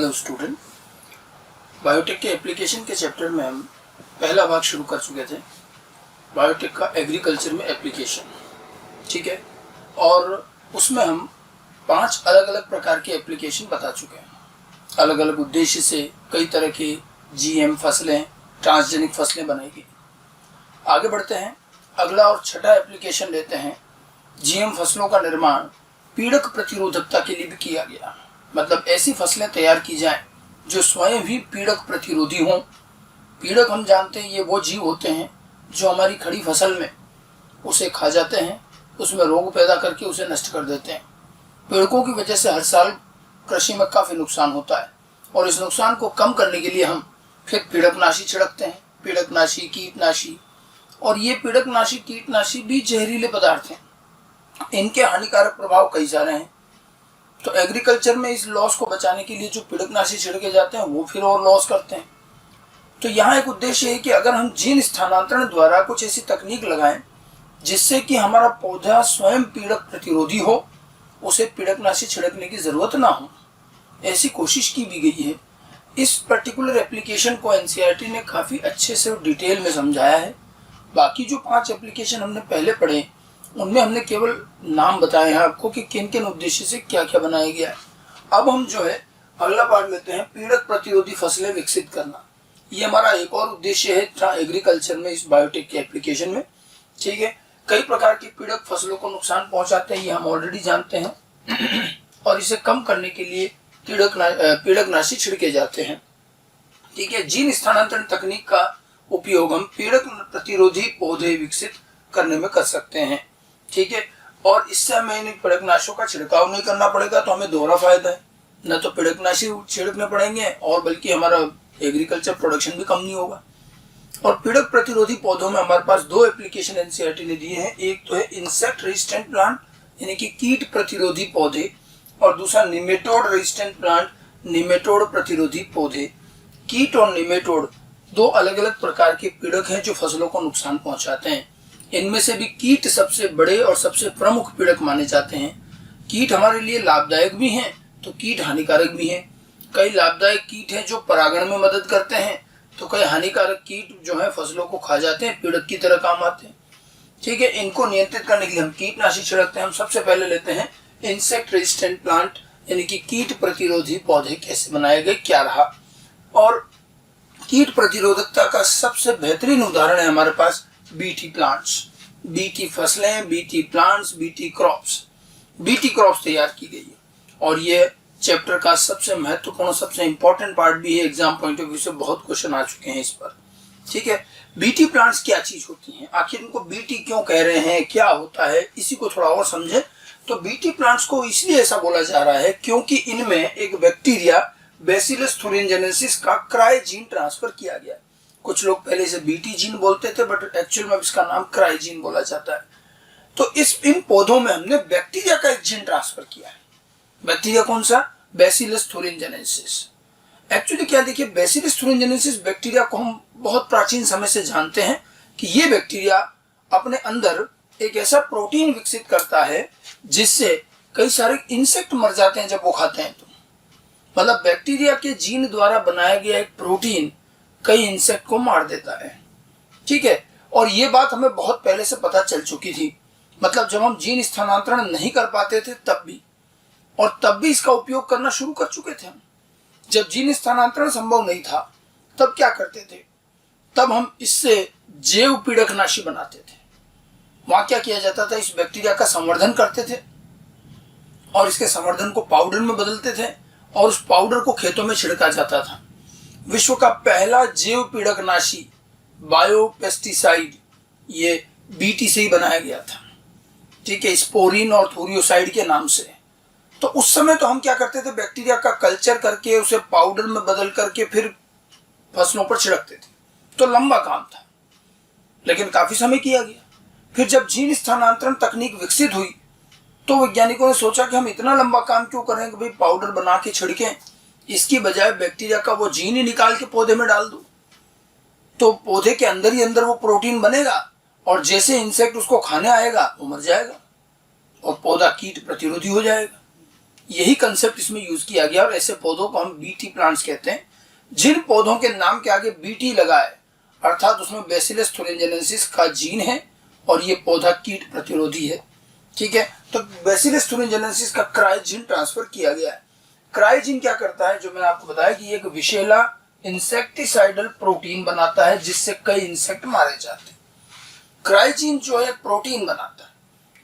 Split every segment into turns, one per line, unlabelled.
Hello student, biotech के application के chapter में हम पहला भाग शुरू कर चुके थे। बायोटेक का एग्रीकल्चर में एप्लीकेशन, ठीक है। और उसमें हम 5 अलग अलग प्रकार के एप्लीकेशन बता चुके हैं। अलग अलग उद्देश्य से कई तरह की जीएम फसलें, ट्रांसजेनिक फसलें बनाई गई। आगे बढ़ते हैं, अगला और छठा एप्लीकेशन लेते हैं। जीएम फसलों का निर्माण पीड़क प्रतिरोधकता के लिए भी किया गया, मतलब ऐसी फसलें तैयार की जाएं जो स्वयं भी पीड़क प्रतिरोधी हों। पीड़क हम जानते हैं ये वो जीव होते हैं जो हमारी खड़ी फसल में उसे खा जाते हैं, उसमें रोग पैदा करके उसे नष्ट कर देते हैं। पीड़कों की वजह से हर साल कृषि में काफ़ी नुकसान होता है और इस नुकसान को कम करने के लिए हम फिर पीड़कनाशी छिड़कते हैं, पीड़कनाशी, कीटनाशी। और ये पीड़कनाशी, कीटनाशी भी जहरीले पदार्थ हैं, इनके हानिकारक प्रभाव कई सारे हैं। तो एग्रीकल्चर में इस लॉस को बचाने के लिए जो पीड़कनाशी छिड़के जाते हैं वो फिर और लॉस करते हैं। तो यहाँ एक उद्देश्य है कि अगर हम जीन स्थानांतरण द्वारा कुछ ऐसी तकनीक लगाएं जिससे कि हमारा पौधा स्वयं पीड़क प्रतिरोधी हो, उसे पीड़कनाशी छिड़कने की जरूरत ना हो, ऐसी कोशिश की भी गई है। इस पर्टिकुलर एप्लीकेशन को एनसीईआरटी ने काफ़ी अच्छे से और डिटेल में समझाया है। बाकी जो 5 एप्लीकेशन हमने पहले पढ़े उनमें हमने केवल नाम बताए हैं आपको कि किन किन उद्देश्य से क्या क्या बनाया गया है। अब हम जो है अगला पार्ट लेते हैं, पीड़क प्रतिरोधी फसलें विकसित करना। ये हमारा एक और उद्देश्य है एग्रीकल्चर में, इस बायोटेक के एप्लीकेशन में, ठीक है। कई प्रकार की पीड़क फसलों को नुकसान पहुंचाते हैं, ये हम ऑलरेडी जानते हैं और इसे कम करने के लिए पीड़कनाशी छिड़के जाते हैं, ठीक है। जीन स्थानांतरण तकनीक का उपयोग हम पीड़क प्रतिरोधी पौधे विकसित करने में कर सकते हैं, ठीक है। और इससे हमें इन पीड़कनाशियों का छिड़काव नहीं करना पड़ेगा, तो हमें दोहरा फायदा है। न तो पीड़कनाशी छिड़कने पड़ेंगे और बल्कि हमारा एग्रीकल्चर प्रोडक्शन भी कम नहीं होगा। और पीड़क प्रतिरोधी पौधों में हमारे पास 2 एप्लीकेशन एनसीईआरटी ने दिए हैं। एक तो है इंसेक्ट रेजिस्टेंट प्लांट, यानी कि कीट प्रतिरोधी पौधे, और दूसरा निमेटोड रेजिस्टेंट प्लांट, निमेटोड प्रतिरोधी पौधे। कीट और निमेटोड 2 अलग अलग प्रकार के पीड़क हैं जो फसलों को नुकसान पहुंचाते हैं। इनमें से भी कीट सबसे बड़े और सबसे प्रमुख पीड़क माने जाते हैं। कीट हमारे लिए लाभदायक भी हैं तो कीट हानिकारक भी हैं। कई लाभदायक कीट हैं जो परागण में मदद करते हैं, तो कई हानिकारक कीट जो है फसलों को खा जाते हैं, पीड़क की तरह काम आते हैं, ठीक है। इनको नियंत्रित करने के लिए हम कीटनाशी छिड़कते हैं। हम सबसे पहले लेते हैं इंसेक्ट रेजिस्टेंट प्लांट, यानी कि कीट प्रतिरोधी पौधे कैसे बनाए गए, क्या रहा। और कीट प्रतिरोधकता का सबसे बेहतरीन उदाहरण है हमारे पास बीटी प्लांट्स, बीटी फसलें, BT plants, BT crops. BT crops तैयार की गई है और ये चैप्टर का सबसे महत्वपूर्ण, सबसे इंपॉर्टेंट पार्ट भी है। एग्जाम पॉइंट ऑफ व्यू से बहुत क्वेश्चन आ चुके हैं इस पर, ठीक है। बीटी प्लांट्स क्या चीज होती हैं, आखिर इनको बीटी क्यों कह रहे हैं, क्या होता है, इसी को थोड़ा और समझे। तो बीटी प्लांट्स को इसलिए ऐसा बोला जा रहा है क्योंकि इनमें एक बैक्टीरिया बैसिलस thuringiensis का क्राई जीन ट्रांसफर किया गया। कुछ लोग पहले इसे बीटी जीन बोलते थे, बट एक्चुअल में इसका नाम क्राई जीन बोला जाता है। तो इन पौधों में हमने बैक्टीरिया का एक जीन ट्रांसफर किया है। बैक्टीरिया कौन सा? Bacillus thuringiensis। एक्चुअली क्या देखिए, बैसिलस thuringiensis बैक्टीरिया को हम बहुत प्राचीन समय से जानते हैं कि ये बैक्टीरिया अपने अंदर एक ऐसा प्रोटीन विकसित करता है जिससे कई सारे इंसेक्ट मर जाते हैं जब वो खाते हैं। तो मतलब बैक्टीरिया के जीन द्वारा बनाया गया एक प्रोटीन कई इंसेक्ट को मार देता है, ठीक है। और ये बात हमें बहुत पहले से पता चल चुकी थी, मतलब जब हम जीन स्थानांतरण नहीं कर पाते थे तब भी, और तब भी इसका उपयोग करना शुरू कर चुके थे हम। जब जीन स्थानांतरण संभव नहीं था तब क्या करते थे, तब हम इससे जैव पीड़कनाशी बनाते थे। वहां क्या किया जाता था, इस बैक्टीरिया का संवर्धन करते थे और इसके संवर्धन को पाउडर में बदलते थे और उस पाउडर को खेतों में छिड़का जाता था। विश्व का पहला जैव पीड़कनाशी बायोपेस्टिसाइड ये बीटी से ही बनाया गया था, ठीक है, स्पोरिन और थोरियोसाइड के नाम से। तो उस समय तो हम क्या करते थे, बैक्टीरिया का कल्चर करके उसे पाउडर में बदल करके फिर फसलों पर छिड़कते थे। तो लंबा काम था, लेकिन काफी समय किया गया। फिर जब जीन स्थानांतरण तकनीक विकसित हुई तो वैज्ञानिकों ने सोचा कि हम इतना लंबा काम क्यों करें कि भाई पाउडर बना के छिड़कें, इसकी बजाय बैक्टीरिया का वो जीन ही निकाल के पौधे में डाल दो, तो पौधे के अंदर ही अंदर वो प्रोटीन बनेगा और जैसे इंसेक्ट उसको खाने आएगा वो मर जाएगा और पौधा कीट प्रतिरोधी हो जाएगा। यही कंसेप्ट इसमें यूज किया गया और ऐसे पौधों को हम बीटी प्लांट्स कहते हैं। जिन पौधों के नाम के आगे बीटी लगा है अर्थात उसमें बैसिलस thuringiensis का जीन है और ये पौधा कीट प्रतिरोधी है। ठीक है, तो बैसिलस thuringiensis का क्राई जीन ट्रांसफर किया गया है। क्राई जीन क्या करता है, जो मैंने आपको बताया कि एक विषैला इंसेक्टिसाइडल प्रोटीन बनाता है जिससे कई इंसेक्ट मारे जाते हैं। क्राई जीन जो है प्रोटीन बनाता है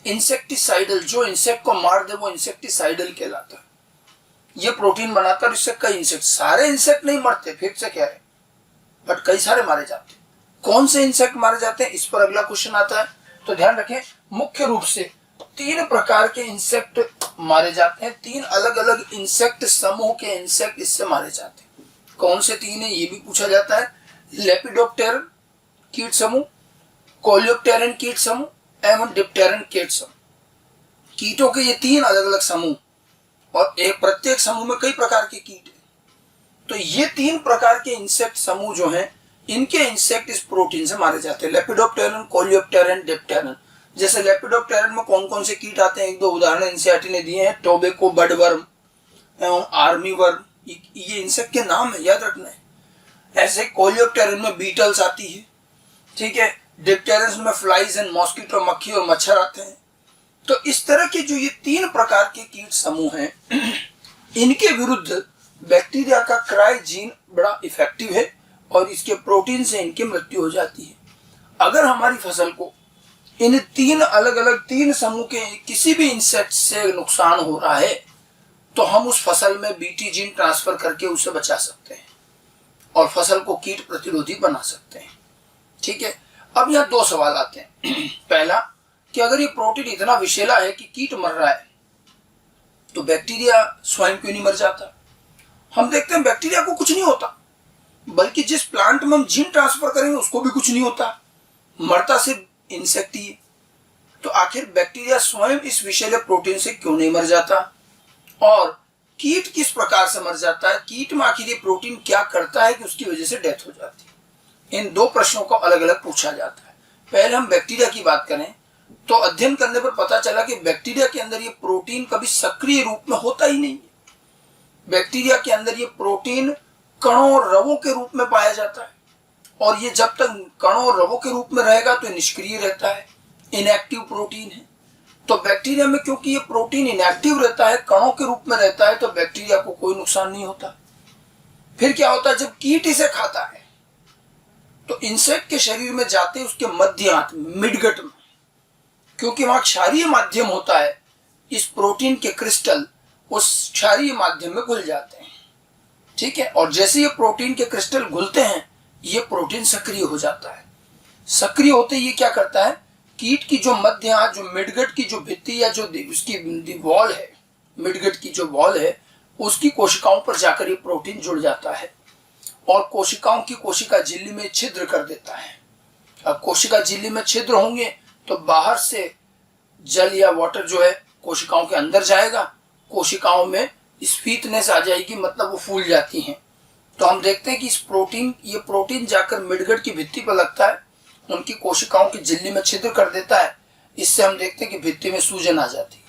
इंसेक्टिसाइडल, जो इंसेक्ट को मार दे वो इंसेक्टिसाइडल कहलाता है। ये प्रोटीन बनाता है, इससे कई इंसेक्ट, सारे इंसेक्ट नहीं मरते, फिर से कह रहे, बट कई सारे मारे जाते हैं। कौन से इंसेक्ट मारे जाते हैं, इस पर अगला क्वेश्चन आता है। तो ध्यान रखें, मुख्य रूप से 3 प्रकार के इंसेक्ट मारे जाते हैं। 3 अलग अलग इंसेक्ट समूह के इंसेक्ट इससे मारे जाते हैं। कौन से 3 है ये भी पूछा जाता है। लेपिडोप्टेरन कीट समूह, कोलियोप्टेरन कीट समूह एवं डिप्टेरन कीट समूह। कीटों के ये 3 अलग अलग समूह और एक प्रत्येक समूह में कई प्रकार के कीट हैं। तो ये 3 प्रकार के इंसेक्ट समूह जो हैं इनके इंसेक्ट इस प्रोटीन से मारे जाते हैं। लेपिडोप्टेरन, कोलियोप्टेरन, डिप्टेरन। जैसे लेपिडोप्टेरन में कौन कौन से कीट आते हैं, 1-2 उदाहरण एनसीईआरटी ने दिए हैं। टोबैको बडवर्म एवं आर्मी वर्म, ये इंसेक्ट के नाम है, याद रखना है। ऐसे कोलियोप्टेरन में बीटल्स आती है। ठीक है, डिप्टेरन में फ्लाइज एंड मॉस्किटो, मक्खी और मच्छर आते हैं। तो इस तरह के जो ये 3 प्रकार के कीट समूह हैं इनके विरुद्ध बैक्टीरिया का क्राई जीन बड़ा इफेक्टिव है और इसके प्रोटीन से इनकी मृत्यु हो जाती है। अगर हमारी फसल को इन 3 अलग अलग 3 समूह के किसी भी इंसेक्ट से नुकसान हो रहा है तो हम उस फसल में बीटी जीन ट्रांसफर करके उसे बचा सकते हैं और फसल को कीट प्रतिरोधी बना सकते हैं। ठीक है, अब यहाँ 2 सवाल आते हैं। पहला कि अगर ये प्रोटीन इतना विषैला है कि कीट मर रहा है तो बैक्टीरिया स्वयं क्यों नहीं मर जाता। हम देखते हैं बैक्टीरिया को कुछ नहीं होता, बल्कि जिस प्लांट में हम जीन ट्रांसफर करेंगे उसको भी कुछ नहीं होता, मरता सिर्फ इंसेक्ट ही। तो आखिर बैक्टीरिया स्वयं इस विषैले प्रोटीन से क्यों नहीं मर जाता और कीट किस प्रकार से मर जाता है, कीट में आखिर ये प्रोटीन क्या करता है कि उसकी वजह से डेथ हो जाती है। इन 2 प्रश्नों को अलग अलग पूछा जाता है। पहले हम बैक्टीरिया की बात करें तो अध्ययन करने पर पता चला कि बैक्टीरिया के अंदर ये प्रोटीन कभी सक्रिय रूप में होता ही नहीं है। बैक्टीरिया के अंदर ये प्रोटीन कणों और रवों के रूप में पाया जाता है और ये जब तक कणों और रवों के रूप में रहेगा तो निष्क्रिय रहता है, इनएक्टिव प्रोटीन है। तो बैक्टीरिया में क्योंकि ये प्रोटीन इनएक्टिव रहता है, कणों के रूप में रहता है, तो बैक्टीरिया को कोई नुकसान नहीं होता। फिर क्या होता है, जब कीट इसे खाता है तो इंसेक्ट के शरीर में जाते उसके मध्य आंत में, मिडगट में, क्योंकि वहां क्षारीय माध्यम होता है, इस प्रोटीन के क्रिस्टल उस क्षारीय माध्यम में घुल जाते हैं। ठीक है, और जैसे ये प्रोटीन के क्रिस्टल घुलते हैं ये प्रोटीन सक्रिय हो जाता है। सक्रिय होते ये क्या करता है, कीट की जो मध्य आंत, जो मिडगट की जो भित्ति या जो उसकी वॉल है, मिडगट की जो वॉल है उसकी कोशिकाओं पर जाकर ये प्रोटीन जुड़ जाता है और कोशिकाओं की कोशिका झिल्ली में छिद्र कर देता है। अब कोशिका झिल्ली में छिद्र होंगे तो बाहर से जल या वाटर जो है कोशिकाओं के अंदर जाएगा, कोशिकाओं में स्फीतनेस आ जाएगी, मतलब वो फूल जाती हैं। तो हम देखते हैं कि ये प्रोटीन जाकर मिडगट की भित्ति पर लगता है, उनकी कोशिकाओं की झिल्ली में छिद्र कर देता है। इससे हम देखते हैं कि भित्ति में सूजन आ जाती है,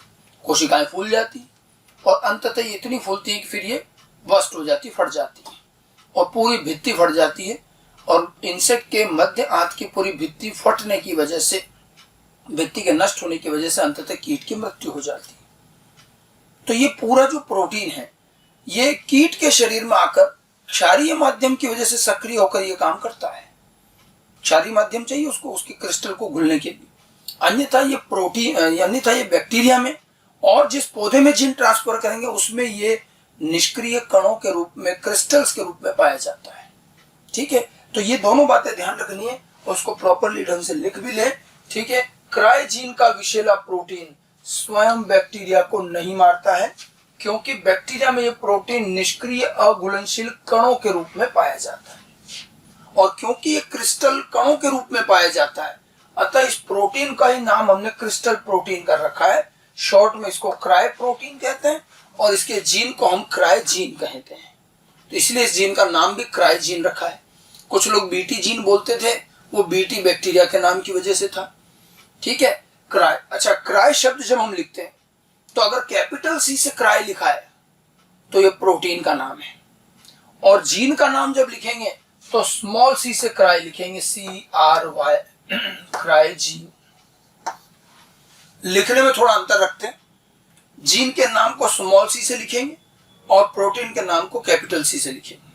कोशिकाएं फूल जाती और अंततः ये इतनी फूलती है कि फिर ये बस्ट हो जाती, फट जाती है और पूरी भित्ति फट जाती है। और इंसेक्ट के मध्य आंत की पूरी भित्ति फटने की वजह से, भित्ति के नष्ट होने की वजह से अंततः कीट की मृत्यु हो जाती है। तो ये पूरा जो प्रोटीन है ये कीट के शरीर में आकर क्षारीय माध्यम की वजह से सक्रिय होकर ये काम करता है। क्षारीय माध्यम चाहिए उसको, उसकी क्रिस्टल को घुलने के लिए। अन्यथा ये प्रोटीन, अन्यथा ये बैक्टीरिया में और जिस पौधे में जीन ट्रांसफर करेंगे उसमें ये निष्क्रिय कणों के रूप में, क्रिस्टल्स के रूप में पाया जाता है। ठीक है, तो ये दोनों बातें ध्यान रखनी है और उसको प्रॉपरली ढंग से लिख भी ले। ठीक है, क्राई जीन का विषैला प्रोटीन स्वयं बैक्टीरिया को नहीं मारता है क्योंकि बैक्टीरिया में ये प्रोटीन निष्क्रिय अघुलनशील कणों के रूप में पाया जाता है और क्योंकि ये क्रिस्टल कणों के रूप में पाया जाता है अतः इस प्रोटीन का ही नाम हमने क्रिस्टल प्रोटीन कर रखा है। शॉर्ट में इसको क्राई प्रोटीन कहते हैं और इसके जीन को हम क्राई जीन कहते हैं। तो इसलिए इस जीन का नाम भी क्राई जीन रखा है। कुछ लोग बीटी जीन बोलते थे, वो बीटी बैक्टीरिया के नाम की वजह से था। ठीक है, क्राई। अच्छा, क्राई शब्द जब हम लिखते हैं तो अगर कैपिटल सी से क्राई लिखा है तो ये प्रोटीन का नाम है, और जीन का नाम जब लिखेंगे तो स्मॉल सी से क्राई लिखेंगे, CRY, क्राई जीन। लिखने में थोड़ा अंतर रखते हैं, जीन के नाम को स्मॉल सी से लिखेंगे और प्रोटीन के नाम को कैपिटल सी से लिखेंगे।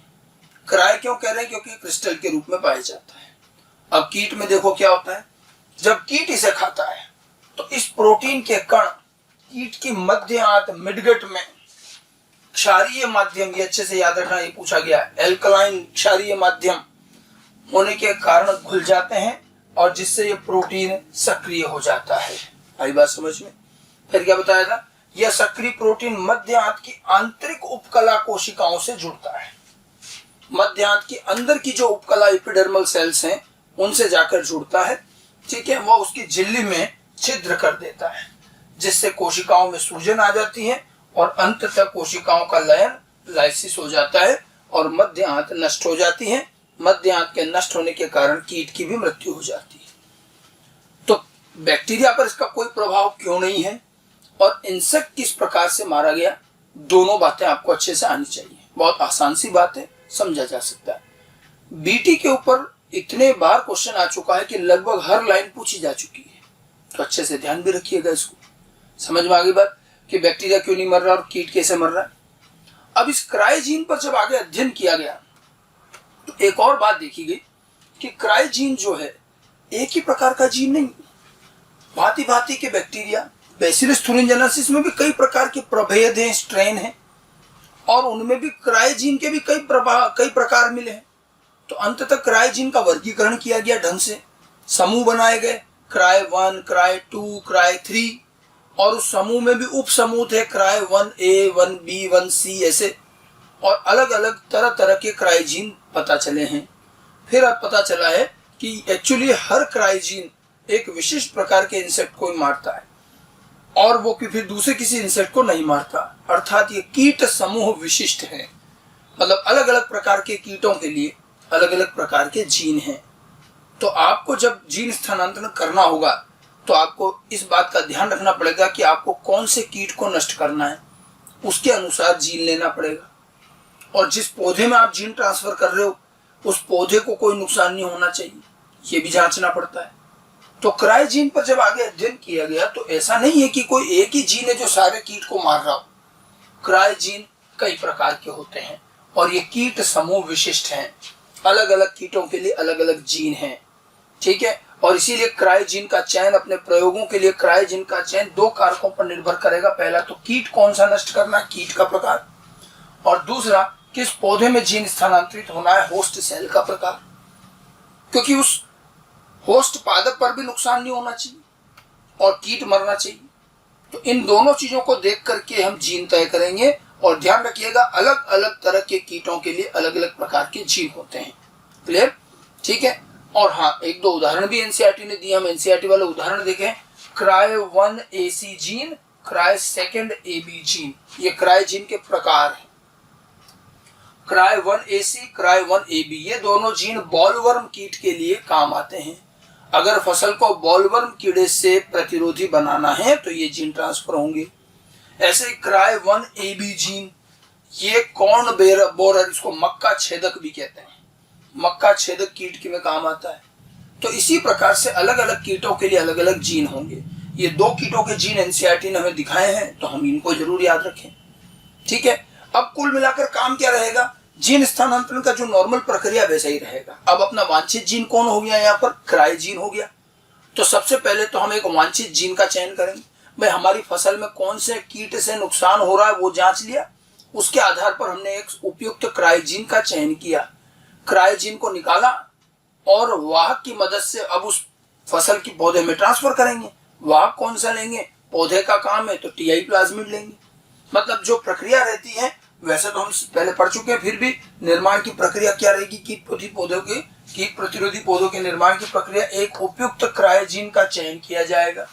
क्राई क्यों कह रहे हैं? क्योंकि क्रिस्टल के रूप में पाया जाता है। अब कीट में देखो क्या होता है, जब कीट इसे खाता है तो इस प्रोटीन के कण कीट की मध्य आंत मिडगट में क्षारीय माध्यम, ये अच्छे से याद रखना, ये पूछा गया, एल्कलाइन क्षारीय माध्यम होने के कारण घुल जाते हैं और जिससे ये प्रोटीन सक्रिय हो जाता है। आई बात समझ में? फिर क्या बताया था, यह सक्रिय प्रोटीन मध्य आंत की आंतरिक उपकला कोशिकाओं से जुड़ता है। मध्य आंत की अंदर की जो उपकला एपिडर्मल सेल्स हैं उनसे जाकर जुड़ता है, ठीक है। वह उसकी झिल्ली में छिद्र कर देता है जिससे कोशिकाओं में सूजन आ जाती है और अंततः कोशिकाओं का लयन, लाइसिस हो जाता है और मध्य आंत नष्ट हो जाती है। मध्य आंत के नष्ट होने के कारण कीट की भी मृत्यु हो जाती है। तो बैक्टीरिया पर इसका कोई प्रभाव क्यों नहीं है और इंसेक्ट किस प्रकार से मारा गया, दोनों बातें आपको अच्छे से आनी चाहिए। बहुत आसान सी बात है, समझा जा सकता है। बीटी के ऊपर इतने बार क्वेश्चन आ चुका है कि लगभग हर लाइन पूछी जा चुकी है, तो अच्छे से ध्यान भी रखिएगा। इसको समझ में आ गई बात कि बैक्टीरिया क्यों नहीं मर रहा और कीट कैसे मर रहा है। अब इस क्राई जीन पर जब आगे अध्ययन किया गया तो एक और बात देखी गई कि क्राई जीन जो है एक ही प्रकार का जीन नहीं, भांति भांति के बैक्टीरिया, बैसिलस thuringiensis में भी कई प्रकार के प्रभेद हैं, स्ट्रेन हैं, और उनमें भी क्राई जीन के भी कई प्रकार मिले हैं। तो अंततः क्राई जीन का वर्गीकरण किया गया ढंग से, समूह बनाए गए, क्राई 1, क्राई 2, क्राई 3, और उस समूह में भी उप समूह थे, क्राई 1A, 1B, 1C ऐसे, और अलग अलग तरह तरह के क्राई जीन पता चले हैं। फिर अब पता चला है कि एक्चुअली हर क्राई जीन एक विशिष्ट प्रकार के इंसेक्ट को ही मारता है और वो फिर दूसरे किसी इंसेक्ट को नहीं मारता, अर्थात ये कीट समूह विशिष्ट है। मतलब अलग अलग प्रकार के कीटों के लिए अलग अलग प्रकार के जीन हैं। तो आपको जब जीन स्थानांतरण करना होगा तो आपको इस बात का ध्यान रखना पड़ेगा कि आपको कौन से कीट को नष्ट करना है, उसके अनुसार जीन लेना पड़ेगा। और जिस पौधे में आप जीन ट्रांसफर कर रहे हो उस पौधे को कोई नुकसान नहीं होना चाहिए, ये भी जांचना पड़ता है। तो क्राई जीन पर जब आगे अध्ययन किया गया तो ऐसा नहीं है कि कोई एक ही जीन है जो सारे कीट को मार रहा हो। क्राई जीन कई प्रकार के होते हैं और ये कीट समूह विशिष्ट हैं, अलग अलग कीटों के लिए अलग अलग जीन हैं, ठीक है। और इसीलिए क्राई जीन का चयन, अपने प्रयोगों के लिए क्राई जीन का चयन दो कारकों पर निर्भर करेगा। पहला तो कीट कौन सा नष्ट करना है, कीट का प्रकार, और दूसरा किस पौधे में जीन स्थानांतरित होना है, होस्ट सेल का प्रकार, क्योंकि उस होस्ट पादप पर भी नुकसान नहीं होना चाहिए और कीट मरना चाहिए। तो इन दोनों चीजों को देख करके हम जीन तय करेंगे। और ध्यान रखिएगा अलग अलग तरह के कीटों के लिए अलग अलग प्रकार के जीन होते हैं। क्लियर? ठीक है। और हाँ, एक दो उदाहरण भी एनसीईआरटी ने दिए, हम एनसीईआरटी वाले उदाहरण देखें। Cry 1AC gene, cry 2AB gene, ये क्राई जीन के प्रकार हैं। क्राई 1AC, क्राई 1AB, ये दोनों जीन बॉलवर्म कीट के लिए काम आते हैं। अगर फसल को बॉलवर्म कीड़े से प्रतिरोधी बनाना है तो ये जीन ट्रांसफर होंगे। ऐसे क्राई 1AB जीन, ये कॉर्न बोरर, इसको मक्का छेदक भी कहते हैं, मक्का छेदक कीट के में काम आता है। तो इसी प्रकार से अलग अलग कीटों के लिए अलग अलग जीन होंगे। ये दो कीटों के जीन एनसीईआरटी ने हमें दिखाए हैं तो हम इनको जरूर याद रखें। ठीक है। अब कुल मिलाकर काम क्या रहेगा, जीन स्थानांतरण का जो नॉर्मल प्रक्रिया वैसा ही रहेगा। अब अपना वांछित जीन कौन हो गया, यहाँ पर क्राई जीन हो गया। तो सबसे पहले तो हम एक वांछित जीन का चयन करेंगे। भाई हमारी फसल में कौन से कीट से नुकसान हो रहा है वो जांच लिया, उसके आधार पर हमने एक उपयुक्त क्राई जीन का चयन किया, क्राई जीन को निकाला और वाहक की मदद से अब उस फसल की पौधे में ट्रांसफर करेंगे। वाहक कौन सा लेंगे, पौधे का काम है तो टीआई प्लाज्मिड लेंगे। मतलब जो प्रक्रिया रहती है वैसे तो हम पहले पढ़ चुके हैं, फिर भी निर्माण की प्रक्रिया क्या रहेगी, कीट प्रतिरोधी पौधों के निर्माण की प्रक्रिया, एक उपयुक्त क्राई जीन का चयन किया जाएगा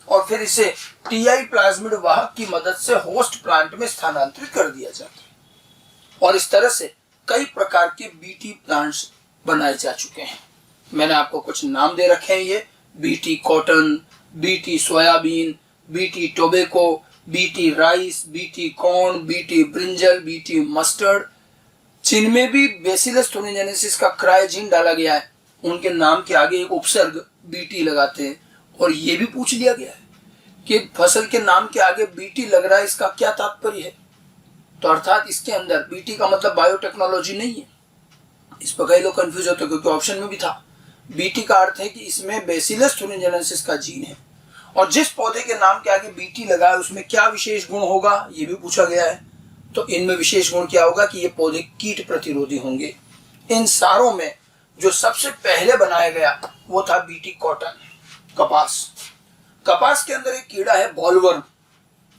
और फिर इसे टीआई प्लाज्मिड वाहक की मदद से होस्ट प्लांट में स्थानांतरित कर दिया जाता है। और इस तरह से कई प्रकार के बीटी प्लांट्स बनाए जा चुके हैं। मैंने आपको कुछ नाम दे रखे हैं, ये BT cotton, BT soybean, BT tobacco, BT rice, BT corn, BT brinjal, BT mustard, जिनमें भी बेसिलस thuringiensis का क्राई जीन डाला गया है, उनके नाम के आगे एक उपसर्ग बीटी लगाते हैं। और ये भी पूछ लिया गया है कि फसल के नाम के आगे बीटी लग रहा है, इसका क्या तात्पर्य है। तो अर्थात इसके अंदर बीटी का मतलब बायोटेक्नोलॉजी नहीं है। इस पर कई लोग कंफ्यूज होते हैं क्योंकि ऑप्शन में भी था। बीटी का अर्थ है कि इसमें बेसिलस thuringiensis का जीन है, और जिस पौधे के नाम के आगे बीटी लगा है उसमें क्या विशेष गुण होगा, ये भी पूछा गया है। तो इनमें विशेष गुण क्या होगा कि ये पौधे कीट प्रतिरोधी होंगे। इन सारों में जो सबसे पहले बनाया गया वो था बीटी कॉटन, कपास। कपास के अंदर एक कीड़ा है बॉलवर्म,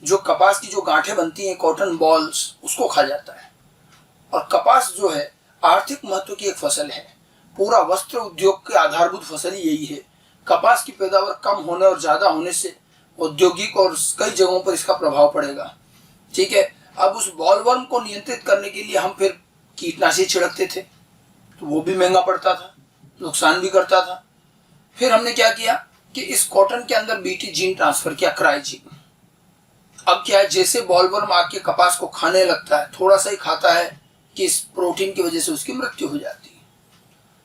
जो कपास की जो गांठें बनती हैं कॉटन बॉल्स, उसको खा जाता है। और कपास जो है आर्थिक महत्व की एक फसल है। पूरा वस्त्र उद्योग के आधारभूत फसल ही यही है। कपास की पैदावार कम होने और ज्यादा होने से औद्योगिक और कई जगहों पर इसका प्रभाव पड़ेगा। ठीक है, अब उस बॉलवर्म को नियंत्रित करने के लिए हम फिर कीटनाशी छिड़कते थे, तो वो भी महंगा पड़ता था, नुकसान भी करता था। फिर हमने क्या किया कि इस कॉटन के अंदर बीटी जीन ट्रांसफर किया, क्राई जीन। अब क्या है, जैसे बॉलवर्म आके कपास को खाने लगता है, थोड़ा सा ही खाता है कि इस प्रोटीन की वजह से उसकी मृत्यु हो जाती है।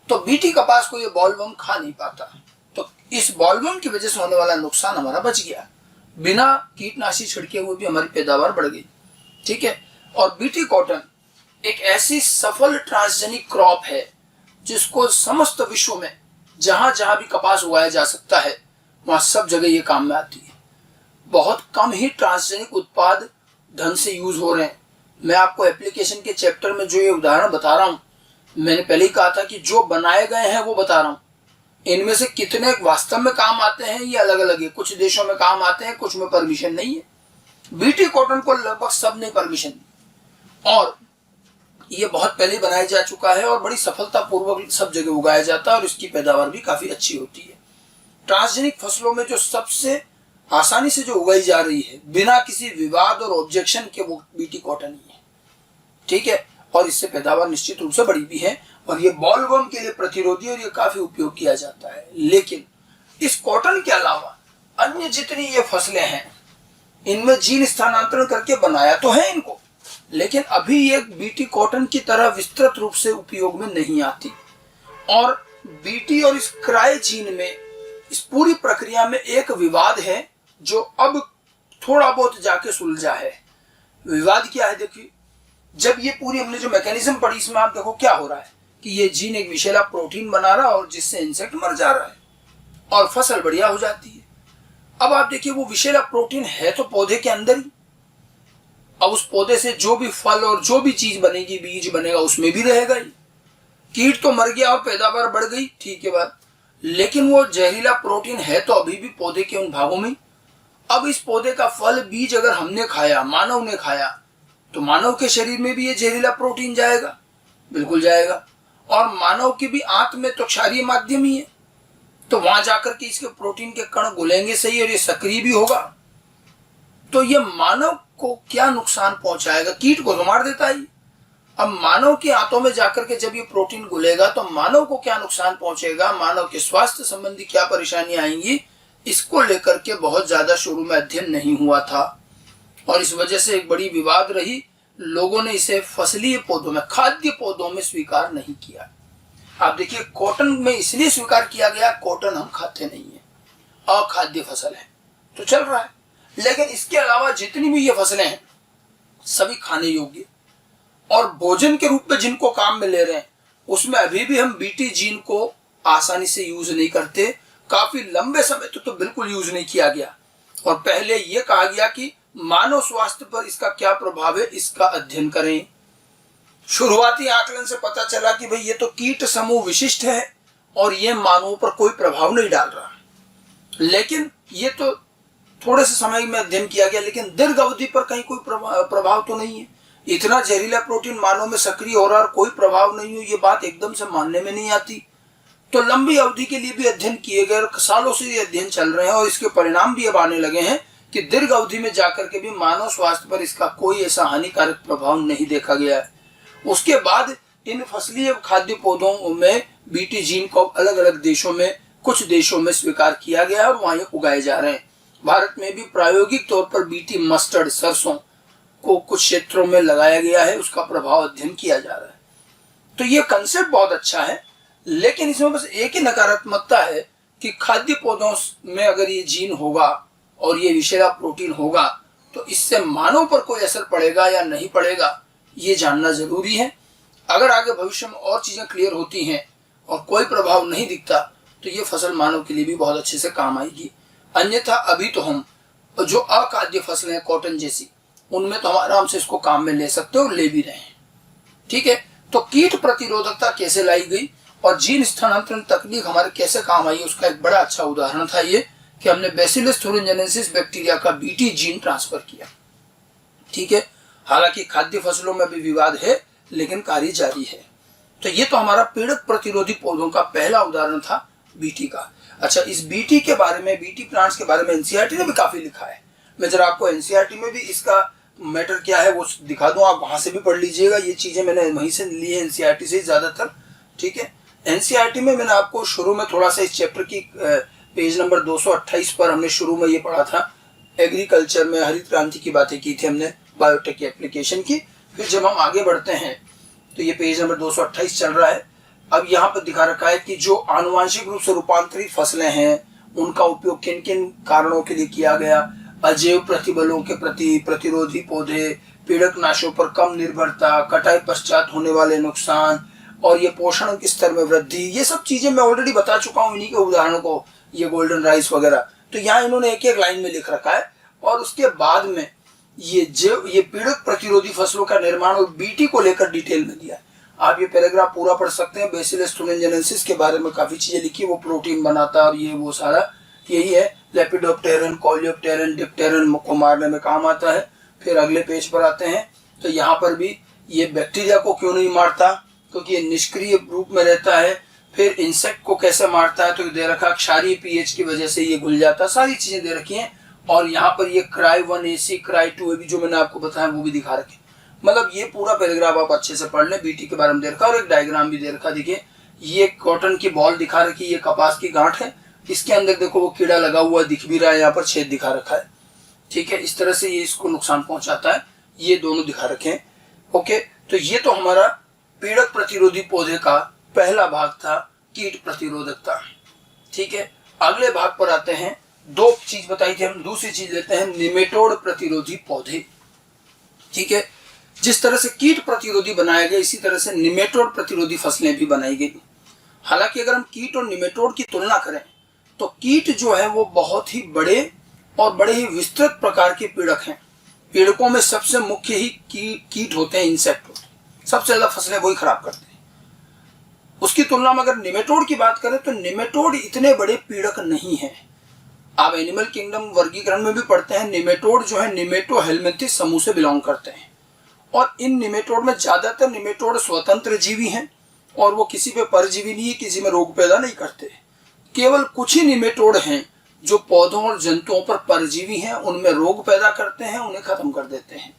तो बीटी कपास को ये बॉलवर्म खा नहीं पाता, तो इस बॉलवर्म की वजह से होने वाला नुकसान हमारा बच गया। बिना कीटनाशी छिड़के हुए भी हमारी पैदावार बढ़ गई। ठीक है, और बीटी कॉटन एक ऐसी सफल ट्रांसजेनिक क्रॉप है जिसको समस्त विश्व में जहां जहां भी कपास उगाया जा सकता है वहां सब जगह ये काम में आती है। बहुत कम ही ट्रांसजेनिक उत्पाद ढंग से यूज हो रहे हैं। मैं आपको एप्लीकेशन के चैप्टर में जो ये उदाहरण बता रहा हूँ, मैंने पहले ही कहा था कि जो बनाए गए हैं वो बता रहा हूँ। इनमें से कितने वास्तव में काम आते हैं ये अलग अलग है। कुछ देशों में काम आते हैं, कुछ में परमिशन नहीं है। बीटी कॉटन को लगभग सब ने परमिशन दी, और ये बहुत पहले बनाया जा चुका है और बड़ी सफलतापूर्वक सब जगह उगाया जाता है और इसकी पैदावार भी काफी अच्छी होती है। ट्रांसजेनिक फसलों में जो सबसे आसानी से जो उगाई जा रही है बिना किसी विवाद और ऑब्जेक्शन के, वो बीटी कॉटन ही है। ठीक है, और इससे पैदावार निश्चित रूप से बड़ी भी है, और ये बॉलवर्म के लिए प्रतिरोधी और ये काफी उपयोग किया जाता है। लेकिन इस कॉटन के अलावा अन्य जितनी ये फसलें हैं, इनमें जीन स्थानांतरण करके बनाया तो है इनको, लेकिन अभी ये बीटी कॉटन की तरह विस्तृत रूप से उपयोग में नहीं आती। और बीटी और इस क्राई जीन में इस पूरी प्रक्रिया में एक विवाद है जो अब थोड़ा बहुत जाके सुलझा है। विवाद क्या है, देखिए, जब ये पूरी हमने जो मैकेनिज्म पढ़ी, इसमें आप देखो क्या हो रहा है कि ये जीन एक विषैला प्रोटीन बना रहा है और जिससे इंसेक्ट मर जा रहा है और फसल बढ़िया हो जाती है। अब आप देखिए, वो विषैला प्रोटीन है तो पौधे के अंदर ही। अब उस पौधे से जो भी फल और जो भी चीज बनेगी, बीज बनेगा, उसमें भी रहेगा ही। कीट तो मर गया और पैदावार बढ़ गई, ठीक है बात, लेकिन वो जहरीला प्रोटीन है तो अभी भी पौधे के उन भागों में। अब इस पौधे का फल बीज अगर हमने खाया, मानव ने खाया, तो मानव के शरीर में भी ये जहरीला प्रोटीन जाएगा, बिल्कुल जाएगा। और मानव की भी आंत में तो क्षारीय माध्यम ही है, तो वहां जाकर के इसके प्रोटीन के कण घुलेंगे सही और ये सक्रिय भी होगा। तो ये मानव को क्या नुकसान पहुंचाएगा, कीट को तो मार देता ही। अब मानव की आंतों में जाकर के जब ये प्रोटीन घुलेगा तो मानव को क्या नुकसान पहुंचेगा, मानव के स्वास्थ्य संबंधी क्या परेशानियां आएंगी, इसको लेकर के बहुत ज्यादा शुरू में अध्ययन नहीं हुआ था और इस वजह से एक बड़ी विवाद रही। लोगों ने इसे फसलीय पौधों में, खाद्य पौधों में स्वीकार नहीं किया। आप देखिए, कॉटन में इसलिए स्वीकार किया गया, कॉटन हम खाते नहीं है, अखाद्य फसल है, तो चल रहा है। लेकिन इसके अलावा जितनी भी ये फसलें हैं सभी खाने योग्य और भोजन के रूप में जिनको काम में ले रहे हैं, उसमें अभी भी हम बीटी जीन को आसानी से यूज नहीं करते। काफी लंबे समय तक तो बिल्कुल यूज नहीं किया गया और पहले यह कहा गया कि मानव स्वास्थ्य पर इसका क्या प्रभाव है, इसका अध्ययन करें। शुरुआती आकलन से पता चला कि भाई ये तो कीट समूह विशिष्ट है और ये मानवों पर कोई प्रभाव नहीं डाल रहा। लेकिन ये तो थोड़े से समय में अध्ययन किया गया, लेकिन दीर्घ अवधि पर कहीं कोई प्रभाव तो नहीं है। इतना जहरीला प्रोटीन मानव में सक्रिय हो रहा और कोई प्रभाव नहीं हो, ये बात एकदम से मानने में नहीं आती। तो लंबी अवधि के लिए भी अध्ययन किए गए, सालों से ये अध्ययन चल रहे हैं और इसके परिणाम भी अब आने लगे हैं कि दीर्घ अवधि में जाकर के भी मानव स्वास्थ्य पर इसका कोई ऐसा हानिकारक प्रभाव नहीं देखा गया है। उसके बाद इन फसलीय खाद्य पौधों में बीटी जीन को अलग अलग देशों में, कुछ देशों में स्वीकार किया गया और वहां ये उगाए जा रहे हैं भारत में भी प्रायोगिक तौर पर बीटी मस्टर्ड सरसों को कुछ क्षेत्रों में लगाया गया है, उसका प्रभाव अध्ययन किया जा रहा है। तो ये कंसेप्ट बहुत अच्छा है, लेकिन इसमें बस एक ही नकारात्मकता है कि खाद्य पौधों में अगर ये जीन होगा और ये विषैला प्रोटीन होगा तो इससे मानव पर कोई असर पड़ेगा या नहीं पड़ेगा, ये जानना जरूरी है। अगर आगे भविष्य में और चीजें क्लियर होती हैं और कोई प्रभाव नहीं दिखता तो ये फसल मानव के लिए भी बहुत अच्छे से काम आएगी। अन्यथा अभी तो हम जो अखाद्य फसलें हैं कॉटन जैसी, उनमें तो हम आराम से इसको काम में ले सकते हैं और ले भी रहे हैं। ठीक है, तो कीट प्रतिरोधकता कैसे लाई गई और जीन स्थानांतरण तकनीक हमारे कैसे काम आई, उसका एक बड़ा अच्छा उदाहरण था ये कि हमने बैसिलस thuringiensis बैक्टीरिया का बीटी जीन ट्रांसफर किया। ठीक है, हालांकि खाद्य फसलों में भी विवाद है लेकिन कार्य जारी है। तो ये तो हमारा पीड़क प्रतिरोधी पौधों का पहला उदाहरण था बीटी का। अच्छा, इस बीटी के बारे में, बीटी प्लांट्स के बारे में एनसीईआरटी ने भी काफी लिखा है। मैं जरा आपको एनसीईआरटी में भी इसका मैटर क्या है वो दिखा दूं, आप वहां से भी पढ़ लीजिएगा। ये चीजें मैंने वहीं से ली है, एनसीईआरटी से ज्यादातर। ठीक है, एनसीईआरटी में मैंने आपको शुरू में थोड़ा सा इस चैप्टर की पेज नंबर 228 पर हमने शुरू में ये पढ़ा था, एग्रीकल्चर में हरित क्रांति की बातें की थी हमने, बायोटेक की एप्लीकेशन की। फिर जब हम आगे बढ़ते हैं तो ये पेज नंबर 228 चल रहा है। अब यहाँ पर दिखा रखा है कि जो आनुवांशिक रूप से रूपांतरित फसलें हैं उनका उपयोग किन किन कारणों के लिए किया गया। अजैव प्रतिबलों के प्रति प्रतिरोधी पौधे, पीड़क नाशों पर कम निर्भरता, कटाई पश्चात होने वाले नुकसान और ये पोषण के स्तर में वृद्धि, ये सब चीजें मैं ऑलरेडी बता चुका हूँ इन्हीं के उदाहरणों को, ये गोल्डन राइस वगैरह। तो यहाँ इन्होंने एक एक लाइन में लिख रखा है और उसके बाद में ये पीड़क प्रतिरोधी फसलों का निर्माण और बीटी को लेकर डिटेल में दिया है। आप ये पैराग्राफ पूरा पढ़ सकते हैं। बैसिलस thuringiensis के बारे में काफी चीजें लिखी, वो प्रोटीन बनाता है और ये वो सारा यही है। लेपिडोप्टेरन, कोलियोप्टेरन, डिप्टेरन को मारने में काम आता है। फिर अगले पेज पर आते हैं तो यहाँ पर भी ये बैक्टीरिया को क्यों नहीं मारता, क्योंकि ये निष्क्रिय रूप में रहता है। फिर इंसेक्ट को कैसे मारता है तो दे रखा क्षारीय पीएच की वजह से ये घुल जाता है, सारी चीजें दे रखी हैं। और यहाँ पर ये क्राई 1AC, क्राई 2AB जो मैंने आपको बताया वो भी दिखा रखे। मतलब ये पूरा पैराग्राफ आप अच्छे से पढ़ लें। बीटी के बारे में दे रखा और एक डायग्राम भी दे रखा। देखिए ये कॉटन की बॉल दिखा रखी, ये कपास की गांठ है, इसके अंदर देखो वो कीड़ा लगा हुआ दिख भी रहा है, यहाँ पर छेद दिखा रखा है। ठीक है, इस तरह से ये इसको नुकसान पहुंचाता है, ये दोनों दिखा रखे हैं। ओके, तो ये तो हमारा पीड़क प्रतिरोधी पौधे का पहला भाग था, कीट प्रतिरोधकता। ठीक है, अगले भाग पर आते हैं। दो चीज बताई थी हम, दूसरी चीज लेते हैं निमेटोड प्रतिरोधी पौधे। ठीक है, जिस तरह से कीट प्रतिरोधी बनाया गया इसी तरह से निमेटोड प्रतिरोधी फसलें भी बनाई गई। हालांकि अगर हम कीट और निमेटोड की तुलना करें तो कीट जो है वो बहुत ही बड़े और बड़े ही विस्तृत प्रकार के पीड़क हैं। पीड़कों में सबसे मुख्य ही कीट होते हैं, इंसेक्ट होते हैं, सबसे ज्यादा फसलें वही खराब करते हैं। उसकी तुलना में अगर निमेटोड की बात करें तो निमेटोड इतने बड़े पीड़क नहीं है। आप एनिमल किंगडम वर्गीकरण में भी पढ़ते हैं, निमेटोड जो है निमेटो हेलमिंथिस समूह से बिलोंग करते हैं। और इन निमेटोड में ज्यादातर निमेटोड स्वतंत्र जीवी हैं और वो किसी पे परजीवी नहीं है, किसी में रोग पैदा नहीं करते। केवल कुछ ही निमेटोड हैं जो पौधों और जंतुओं पर परजीवी हैं, उनमें रोग पैदा करते हैं, उन्हें खत्म कर देते हैं।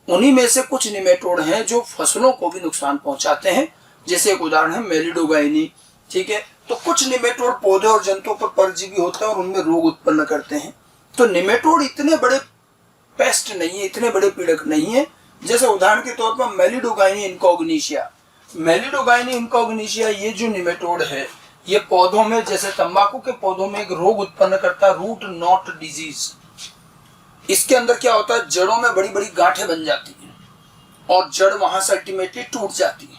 उन्हीं में से कुछ निमेटोड हैं जो फसलों को भी नुकसान पहुंचाते हैं, जैसे एक उदाहरण है मेलिडोगाइनी। ठीक है, तो कुछ निमेटोड पौधे और जंतुओं पर परजीवी होते हैं और उनमें रोग उत्पन्न करते हैं। तो निमेटोड इतने बड़े पेस्ट नहीं है, इतने बड़े पीड़क नहीं है। जैसे उदाहरण के तौर पर मेलिडोगाइनी इनकॉग्निशिया, मेलिडोगाइनी इनकॉग्निशिया ये जो निमेटोड है ये पौधों में, जैसे तंबाकू के पौधों में एक रोग उत्पन्न करता है, रूट नॉट डिजीज। इसके अंदर क्या होता है, जड़ों में बड़ी बड़ी गांठें बन जाती हैं और जड़ वहां से अल्टीमेटली टूट जाती है,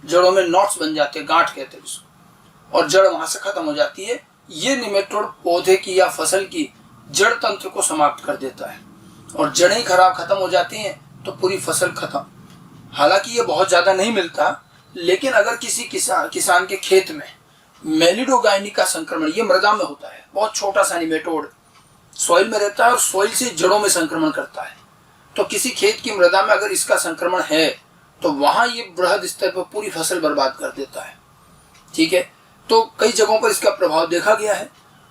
जड़ों में नॉट्स बन जाते हैं, गांठ कहते हैं उसको, और जड़ वहां से खत्म हो जाती है। ये निमेटोड पौधे की या फसल की जड़ तंत्र को समाप्त कर देता है और जड़ें खराब खत्म हो जाती हैं तो पूरी फसल खत्म। हालांकि ये बहुत ज्यादा नहीं मिलता, लेकिन अगर किसी किसान के खेत में मेलिडोगाइनी का संक्रमण, ये मृदा में होता है, बहुत छोटा सा निमेटोड सॉइल में रहता है और सॉइल से जड़ों में संक्रमण करता है, तो किसी खेत की मृदा में अगर इसका संक्रमण है तो वहां ये बृहद स्तर पर पूरी फसल बर्बाद कर देता है। ठीक है, तो कई जगहों पर इसका प्रभाव देखा गया है।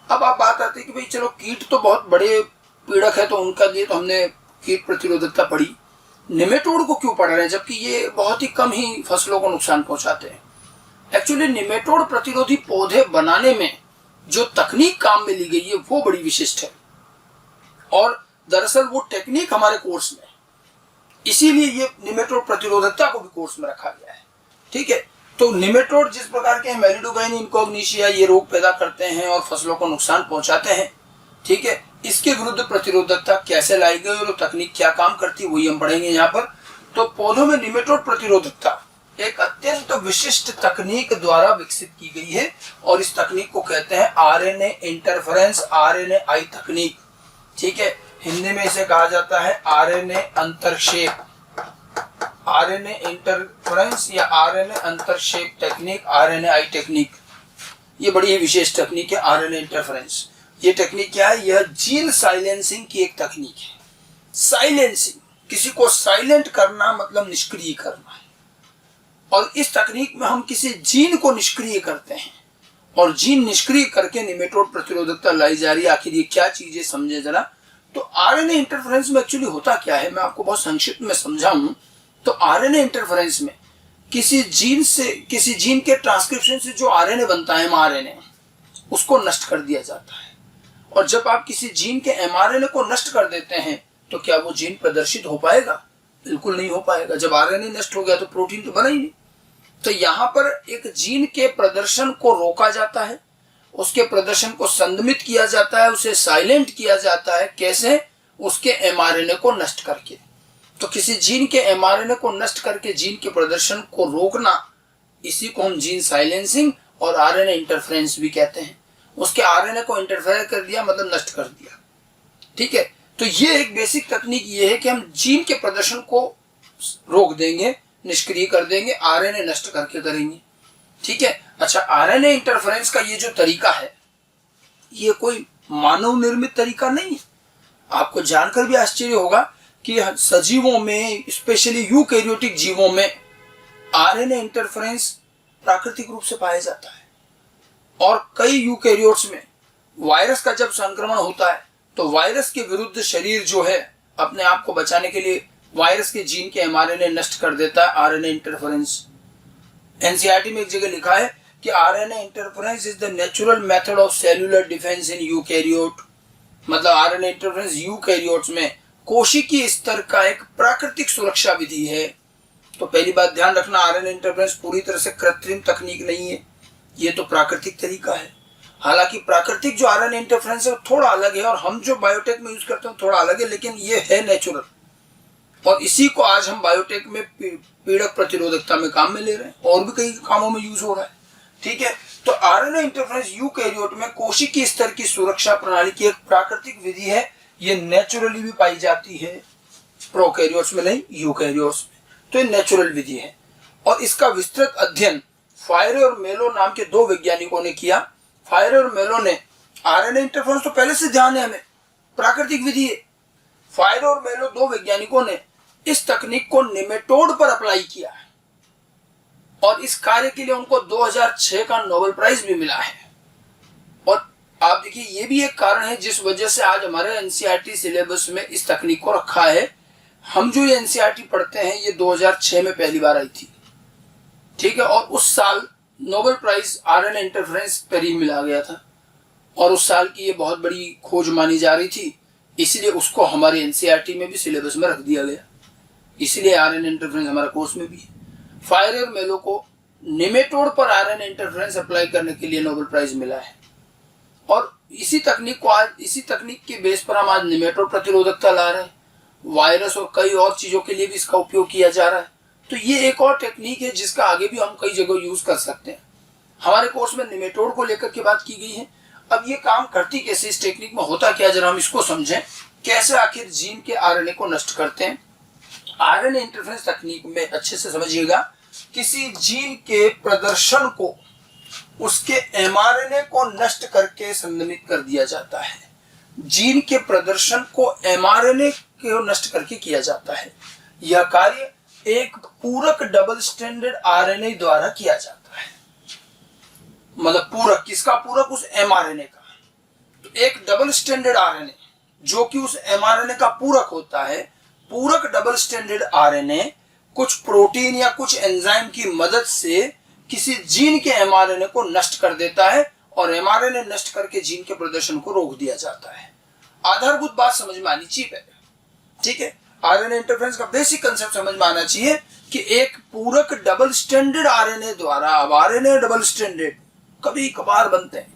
अब आप बात आती है कि भाई चलो कीट तो बहुत बड़े पीड़क है तो उनका लिए तो हमने कीट प्रतिरोधकता पढ़ी, निमेटोड को क्यों पढ़ रहे हैं जबकि ये बहुत ही कम ही फसलों को नुकसान पहुंचाते हैं। एक्चुअली निमेटोड प्रतिरोधी पौधे बनाने में जो तकनीक काम में ली गई है वो बड़ी विशिष्ट है। और दरअसल वो टेक्निक हमारे कोर्स में, इसीलिए ये निमेटोड प्रतिरोधकता को भी कोर्स में रखा गया है। ठीक है, तो निमेटोड जिस प्रकार के मेलिडोगाइन इनकॉग्निशिया ये रोग पैदा करते हैं और फसलों को नुकसान पहुंचाते हैं, ठीक है, इसके विरुद्ध प्रतिरोधकता कैसे लाई गई और तकनीक क्या काम करती है वही हम पढ़ेंगे यहाँ पर। तो पौधों में निमेटोड प्रतिरोधकता एक अत्यंत विशिष्ट तकनीक द्वारा विकसित की गई है और इस तकनीक को कहते हैं आरएनए इंटरफेरेंस, आरएनएआई तकनीक। ठीक है, हिंदी में इसे कहा जाता है आरएनए अंतरक्षेप, आरएनए इंटरफेरेंस या आरएनए अंतरक्षेप टेक्निक, आरएनएआई टेक्निक। ये बड़ी ही विशेष तकनीक है आरएनए इंटरफेरेंस। ये टेक्निक क्या है? यह जीन साइलेंसिंग की एक तकनीक है। साइलेंसिंग, किसी को साइलेंट करना मतलब निष्क्रिय करना है, और इस तकनीक में हम किसी जीन को निष्क्रिय करते हैं और जीन निष्क्रिय करके निमेटोड प्रतिरोधकता लाई जा रही है। आखिर ये क्या चीज है, समझे जरा। तो आरएनए इंटरफेरेंस में एक्चुअली होता क्या है, मैं आपको बहुत संक्षिप्त में समझाऊं। तो आरएनए इंटरफेरेंस में किसी जीन के ट्रांसक्रिप्शन से जो आरएनए बनता है, एमआरएनए, उसको नष्ट कर दिया जाता है। और जब आप किसी जीन के एमआरएनए को नष्ट कर देते हैं तो क्या वो जीन प्रदर्शित हो पाएगा? बिल्कुल नहीं हो पाएगा। जब आरएनए नष्ट हो गया तो प्रोटीन तो बना ही नहीं। तो यहाँ पर एक जीन के प्रदर्शन को रोका जाता है, उसके प्रदर्शन को संदमित किया जाता है, उसे साइलेंट किया जाता है। कैसे? उसके एमआरएनए को नष्ट करके। तो किसी जीन के एमआरएनए को नष्ट करके जीन के प्रदर्शन को रोकना, इसी को हम जीन साइलेंसिंग और आरएनए इंटरफेरेंस भी कहते हैं। उसके आरएनए को इंटरफेयर कर दिया मतलब नष्ट कर दिया। ठीक है, तो ये एक बेसिक तकनीक ये है कि हम जीन के प्रदर्शन को रोक देंगे, निष्क्रिय कर देंगे, आरएनए नष्ट करके करेंगे। ठीक है, अच्छा, आरएनए इंटरफेरेंस का ये जो तरीका है, ये कोई मानव निर्मित तरीका नहीं है। आपको जानकर भी आश्चर्य होगा कि सजीवों में, स्पेशली यूकैरियोटिक जीवों में, आरएनए इंटरफेरेंस प्राकृतिक रूप से पाया जाता है। और कई यूकैरियोट्स में वायरस का जब संक्रमण होता है तो वायरस के विरुद्ध शरीर जो है अपने आप को बचाने के लिए वायरस के जीन के एमआरएनए नष्ट कर देता है, आरएनए इंटरफेरेंस। एनसीईआरटी में एक जगह लिखा है कि RNA interference is the natural method of cellular defence in eukaryote. मतलब आरएनए इंटरफेरेंस यूकैरियोट्स में कोशिकीय स्तर का एक प्राकृतिक सुरक्षा विधि है। तो पहली बात ध्यान रखना, आरएनए इंटरफेरेंस पूरी तरह से कृत्रिम तकनीक नहीं है, ये तो प्राकृतिक तरीका है। हालांकि प्राकृतिक जो आरएनए इंटरफेरेंस है वो थोड़ा अलग है और हम जो बायोटेक में यूज करते हैं थोड़ा अलग है, लेकिन ये है नेचुरल। और इसी को आज हम बायोटेक में पीड़क प्रतिरोधकता में काम में ले रहे हैं और भी कई कामों में यूज हो रहा है। ठीक है, तो आरएनए इंटरफेरेंस यूकैरियोट में कोशिकीय स्तर की सुरक्षा प्रणाली की एक प्राकृतिक विधि है। ये नेचुरली भी पाई जाती है, प्रोकैरियोट्स में नहीं, यूकैरियोट्स में। तो ये नेचुरल विधि है और इसका विस्तृत अध्ययन फायरे और मेलो नाम के दो वैज्ञानिकों ने किया। फायरे और मेलो ने आरएनए इंटरफेरेंस तो पहले से ध्यान है हमें, प्राकृतिक विधि है। फायरे और मेलो दो वैज्ञानिकों ने इस तकनीक को निमेटोड पर अप्लाई किया है और इस कार्य के लिए उनको 2006 का नोबेल प्राइज भी मिला है। और आप देखिए, ये भी एक कारण है जिस वजह से आज हमारे एनसीईआरटी सिलेबस में इस तकनीक को रखा है। हम जो ये एनसीईआरटी पढ़ते हैं ये 2006 में पहली बार आई थी। ठीक है, और उस साल नोबेल प्राइज आरएनए इंटरफेरेंस पर ही मिला गया था और उस साल की ये बहुत बड़ी खोज मानी जा रही थी, इसलिए उसको हमारे एनसीईआरटी में भी सिलेबस में रख दिया गया। इसलिए आरएनए इंटरफेरेंस हमारे कोर्स में भी है। फायरे और मेलो को निमेटोड पर आरएनए इंटरफेरेंस अप्लाई करने के लिए नोबेल प्राइज मिला है और इसी तकनीक के बेस पर हम आज निमेटोड प्रतिरोधकता ला रहे हैं। वायरस और कई और चीजों के लिए भी इसका उपयोग किया जा रहा है। तो ये एक और टेक्निक है जिसका आगे भी हम कई जगह यूज कर सकते हैं। हमारे कोर्स में निमेटोड को लेकर के बात की गई है। अब ये काम करती कैसे, इस टेक्निक में होता क्या, जरा हम इसको समझें। कैसे आखिर जीन के आरएनए को नष्ट करते हैं। आरएनए इंटरफेरेंस तकनीक में अच्छे से समझिएगा, किसी जीन के प्रदर्शन को उसके एमआरएनए को नष्ट करके संदमित कर दिया जाता है। जीन के प्रदर्शन को एमआरएनए को नष्ट करके किया जाता है। यह कार्य एक पूरक डबल स्ट्रैंडेड आरएनए द्वारा किया जाता है। मतलब पूरक, किसका पूरक? उस एमआरएनए का। तो एक डबल स्ट्रैंडेड आरएनए जो कि उस एमआरएनए का पूरक होता है, पूरक डबल स्ट्रैंडेड आरएनए कुछ प्रोटीन या कुछ एंजाइम की मदद से किसी जीन के एमआरएनए को नष्ट कर देता है और एमआरएनए नष्ट करके जीन के प्रदर्शन को रोक दिया जाता है। आधारभूत बात समझ में आनी चाहिए पहले, ठीक है। आरएनए इंटरफेरेंस का बेसिक कंसेप्ट समझ में आना चाहिए कि एक पूरक डबल स्ट्रैंडेड आरएनए द्वारा, अब आरएनए डबल स्ट्रैंडेड कभी कभार बनते हैं,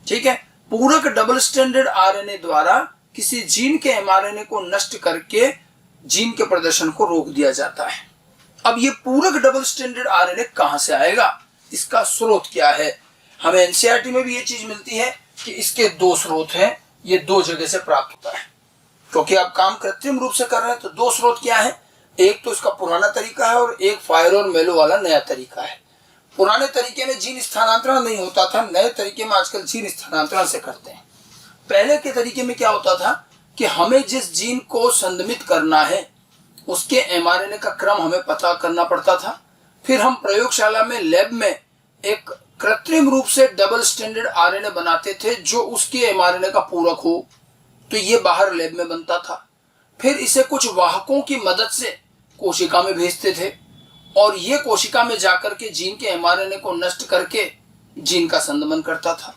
ठीक है, पूरक डबल स्ट्रैंडेड आरएनए द्वारा किसी जीन के एमआरएनए को नष्ट करके जीन के प्रदर्शन को रोक दिया जाता है। अब ये पूरक डबल स्ट्रैंडेड आरएनए कहां से आएगा, इसका स्रोत क्या है? हमें एनसीईआरटी में भी ये चीज मिलती है कि इसके दो स्रोत हैं, ये दो जगह से प्राप्त होता है। क्योंकि आप काम कृत्रिम रूप से कर रहे हैं तो दो स्रोत क्या है, एक तो इसका पुराना तरीका है और एक फायर और मेलो वाला नया तरीका है। पुराने तरीके में जीन स्थानांतरण नहीं होता था, नए तरीके में आजकल जीन स्थानांतरण से करते हैं। पहले के तरीके में क्या होता था कि हमें जिस जीन को संदमित करना है उसके एमआरएनए का क्रम हमें पता करना पड़ता था, फिर हम प्रयोगशाला में लैब में एक कृत्रिम रूप से डबल स्ट्रैंडेड आरएनए बनाते थे जो उसके एमआरएनए का पूरक हो, तो ये बाहर लैब में बनता था। फिर इसे कुछ वाहकों की मदद से कोशिका में भेजते थे और ये कोशिका में जाकर के जीन के एमआरएनए को नष्ट करके जीन का संदमन करता था।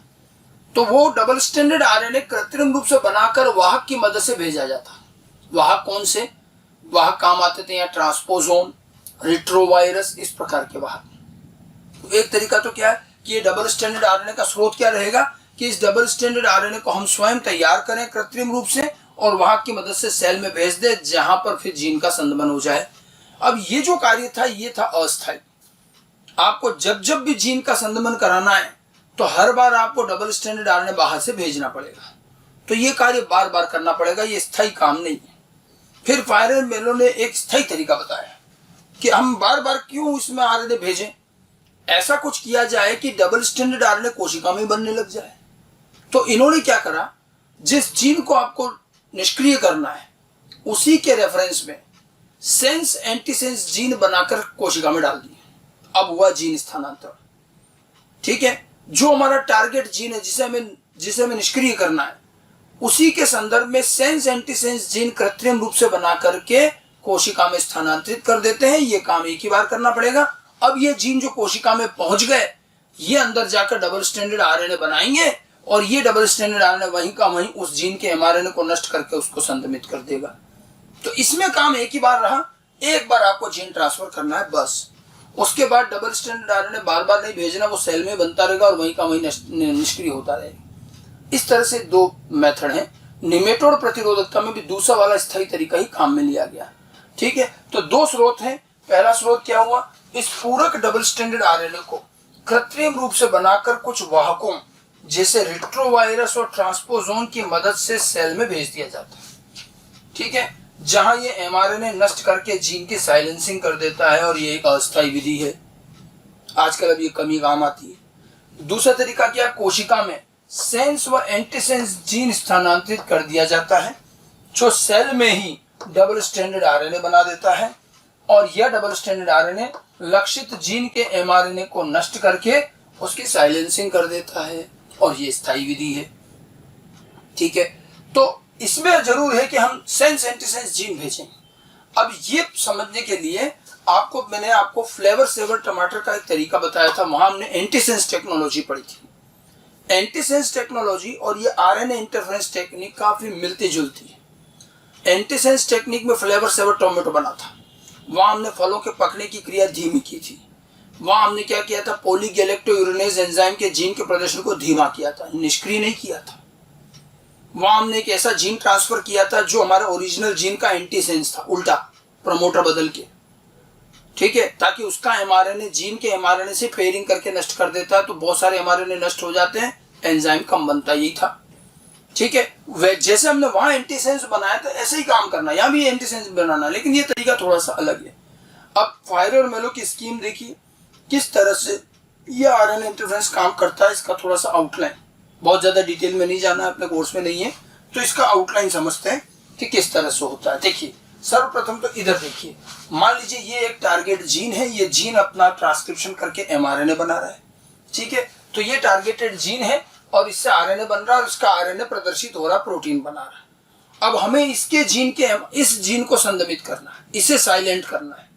तो वो डबल स्ट्रैंडेड आरएनए कृत्रिम रूप से बनाकर वाहक की मदद से भेजा जाता। वाहक कौन से वाहक काम आते थे? या ट्रांसपोजोन, रिट्रोवायरस, इस प्रकार के वाहक। एक तरीका तो क्या है कि ये डबल स्ट्रैंडेड आरएनए का स्रोत क्या रहेगा कि इस डबल स्ट्रैंडेड आरएनए को हम स्वयं तैयार करें कृत्रिम रूप से और वाहक की मदद से सेल में भेज दे जहां पर फिर जीन का संदमन हो जाए। अब ये जो कार्य था ये था अस्थायी। आपको जब जब भी जीन का संदमन कराना है तो हर बार आपको डबल स्ट्रैंडेड आरएनए बाहर से भेजना पड़ेगा, तो ये कार्य बार बार करना पड़ेगा, ये स्थायी काम नहीं है। फिर फायर एंड मेलो ने एक स्थायी तरीका बताया कि हम बार बार क्यों इसमें आरएनए भेजें, ऐसा कुछ किया जाए कि डबल स्ट्रैंडेड आरएनए कोशिका में बनने लग जाए। तो इन्होंने क्या करा, जिस जीन को आपको निष्क्रिय करना है उसी के रेफरेंस में सेंस एंटीसेंस जीन बनाकर कोशिका में डाल दिए। अब हुआ जीन स्थानांतरण, ठीक है। जो हमारा टारगेट जीन है जिसे हमें निष्क्रिय करना है उसी के संदर्भ में सेंस एंटीसेंस जीन कृत्रिम रूप से बना करके कोशिका में स्थानांतरित कर देते हैं। ये काम एक ही बार करना पड़ेगा। अब ये जीन जो कोशिका में पहुंच गए ये अंदर जाकर डबल स्ट्रैंडेड आरएनए बनाएंगे और ये डबल स्ट्रैंडेड आरएनए वहीं का वहीं उस जीन के एमआरएनए को नष्ट करके उसको संदमित कर देगा। तो इसमें काम एक ही बार रहा, एक बार आपको जीन ट्रांसफर करना है बस। उसके बाद डबल स्ट्रैंडेड आरएनए बार बार नहीं भेजना, वो सेल में बनता रहेगा और वहीं का वहीं निष्क्रिय होता रहेगा। इस तरह से दो मेथड हैं। निमेटोड प्रतिरोधकता में भी दूसरा वाला स्थायी तरीका ही काम में लिया गया, ठीक है। तो दो स्रोत हैं। पहला स्रोत क्या हुआ, इस पूरक डबल स्ट्रैंडेड आरएनए को कृत्रिम रूप से बनाकर कुछ वाहकों जैसे रिट्रोवायरस और ट्रांसपोजोन की मदद से सेल में भेज दिया जाता है, ठीक है, जहां ये एमआरएनए नष्ट करके जीन की साइलेंसिंग कर देता है और ये एक अस्थायी विधि है। आजकल अब ये कमी काम आती है। दूसरा तरीका क्या, कोशिका में सेंस व एंटीसेंस जीन स्थानांतरित कर दिया जाता है जो सेल में ही डबल स्ट्रैंडेड आरएनए बना देता है और यह डबल स्ट्रैंडेड आरएनए लक्षित जीन के एमआरएनए को नष्ट करके उसकी साइलेंसिंग कर देता है और ये स्थायी विधि है, ठीक है। तो इसमें जरूर है कि हम सेंस एंटीसेंस जीन भेजें। अब ये समझने के लिए मैंने आपको फ्लेवर सेवर टमाटर का एक तरीका बताया था, वहां हमने एंटीसेंस टेक्नोलॉजी पढ़ी थी। एंटीसेंस टेक्नोलॉजी और ये आरएनए इंटरफेरेंस टेक्निक काफी मिलती जुलती है। एंटीसेंस टेक्निक में फ्लेवर सेवर टोमेटो बना था, वहां हमने फलों के पकने की क्रिया धीमी की थी। वहां हमने क्या किया था, पॉलीगैलेक्टोयूरेनेज एंजाइम के जीन के प्रदर्शन को धीमा किया था, निष्क्रिय नहीं किया था। वहां हमने एक ऐसा जीन ट्रांसफर किया था जो हमारे ओरिजिनल जीन का एंटीसेंस था, उल्टा प्रमोटर बदल के, ठीक है, ताकि उसका एमआरएनए जीन के एमआरएनए से पेयरिंग करके नष्ट कर देता है। तो बहुत सारे एमआरएनए नष्ट हो जाते हैं, एंजाइम कम बनता, यही था, ठीक है। जैसे हमने वहां एंटीसेंस बनाया था ऐसे ही काम करना, यहाँ भी एंटीसेंस बनाना, लेकिन ये तरीका थोड़ा सा अलग है। अब फायर और मेलो की स्कीम देखिए किस तरह से ये आरएनए इंटरफेरेंस काम करता है। इसका थोड़ा सा आउटलाइन, बहुत ज्यादा डिटेल में नहीं जाना, अपने कोर्स में नहीं है, तो इसका आउटलाइन समझते हैं कि किस तरह से होता है। देखिए सर्वप्रथम तो इधर देखिए, मान लीजिए ये एक टारगेट जीन है, ये जीन अपना ट्रांसक्रिप्शन करके एमआरएनए बना रहा है, ठीक है। तो ये टारगेटेड जीन है और इससे आरएनए बन रहा है और इसका आरएनए प्रदर्शित हो रहा, प्रोटीन बना रहा है। अब हमें इसके जीन के इस जीन को संदमित करना है, इसे साइलेंट करना है,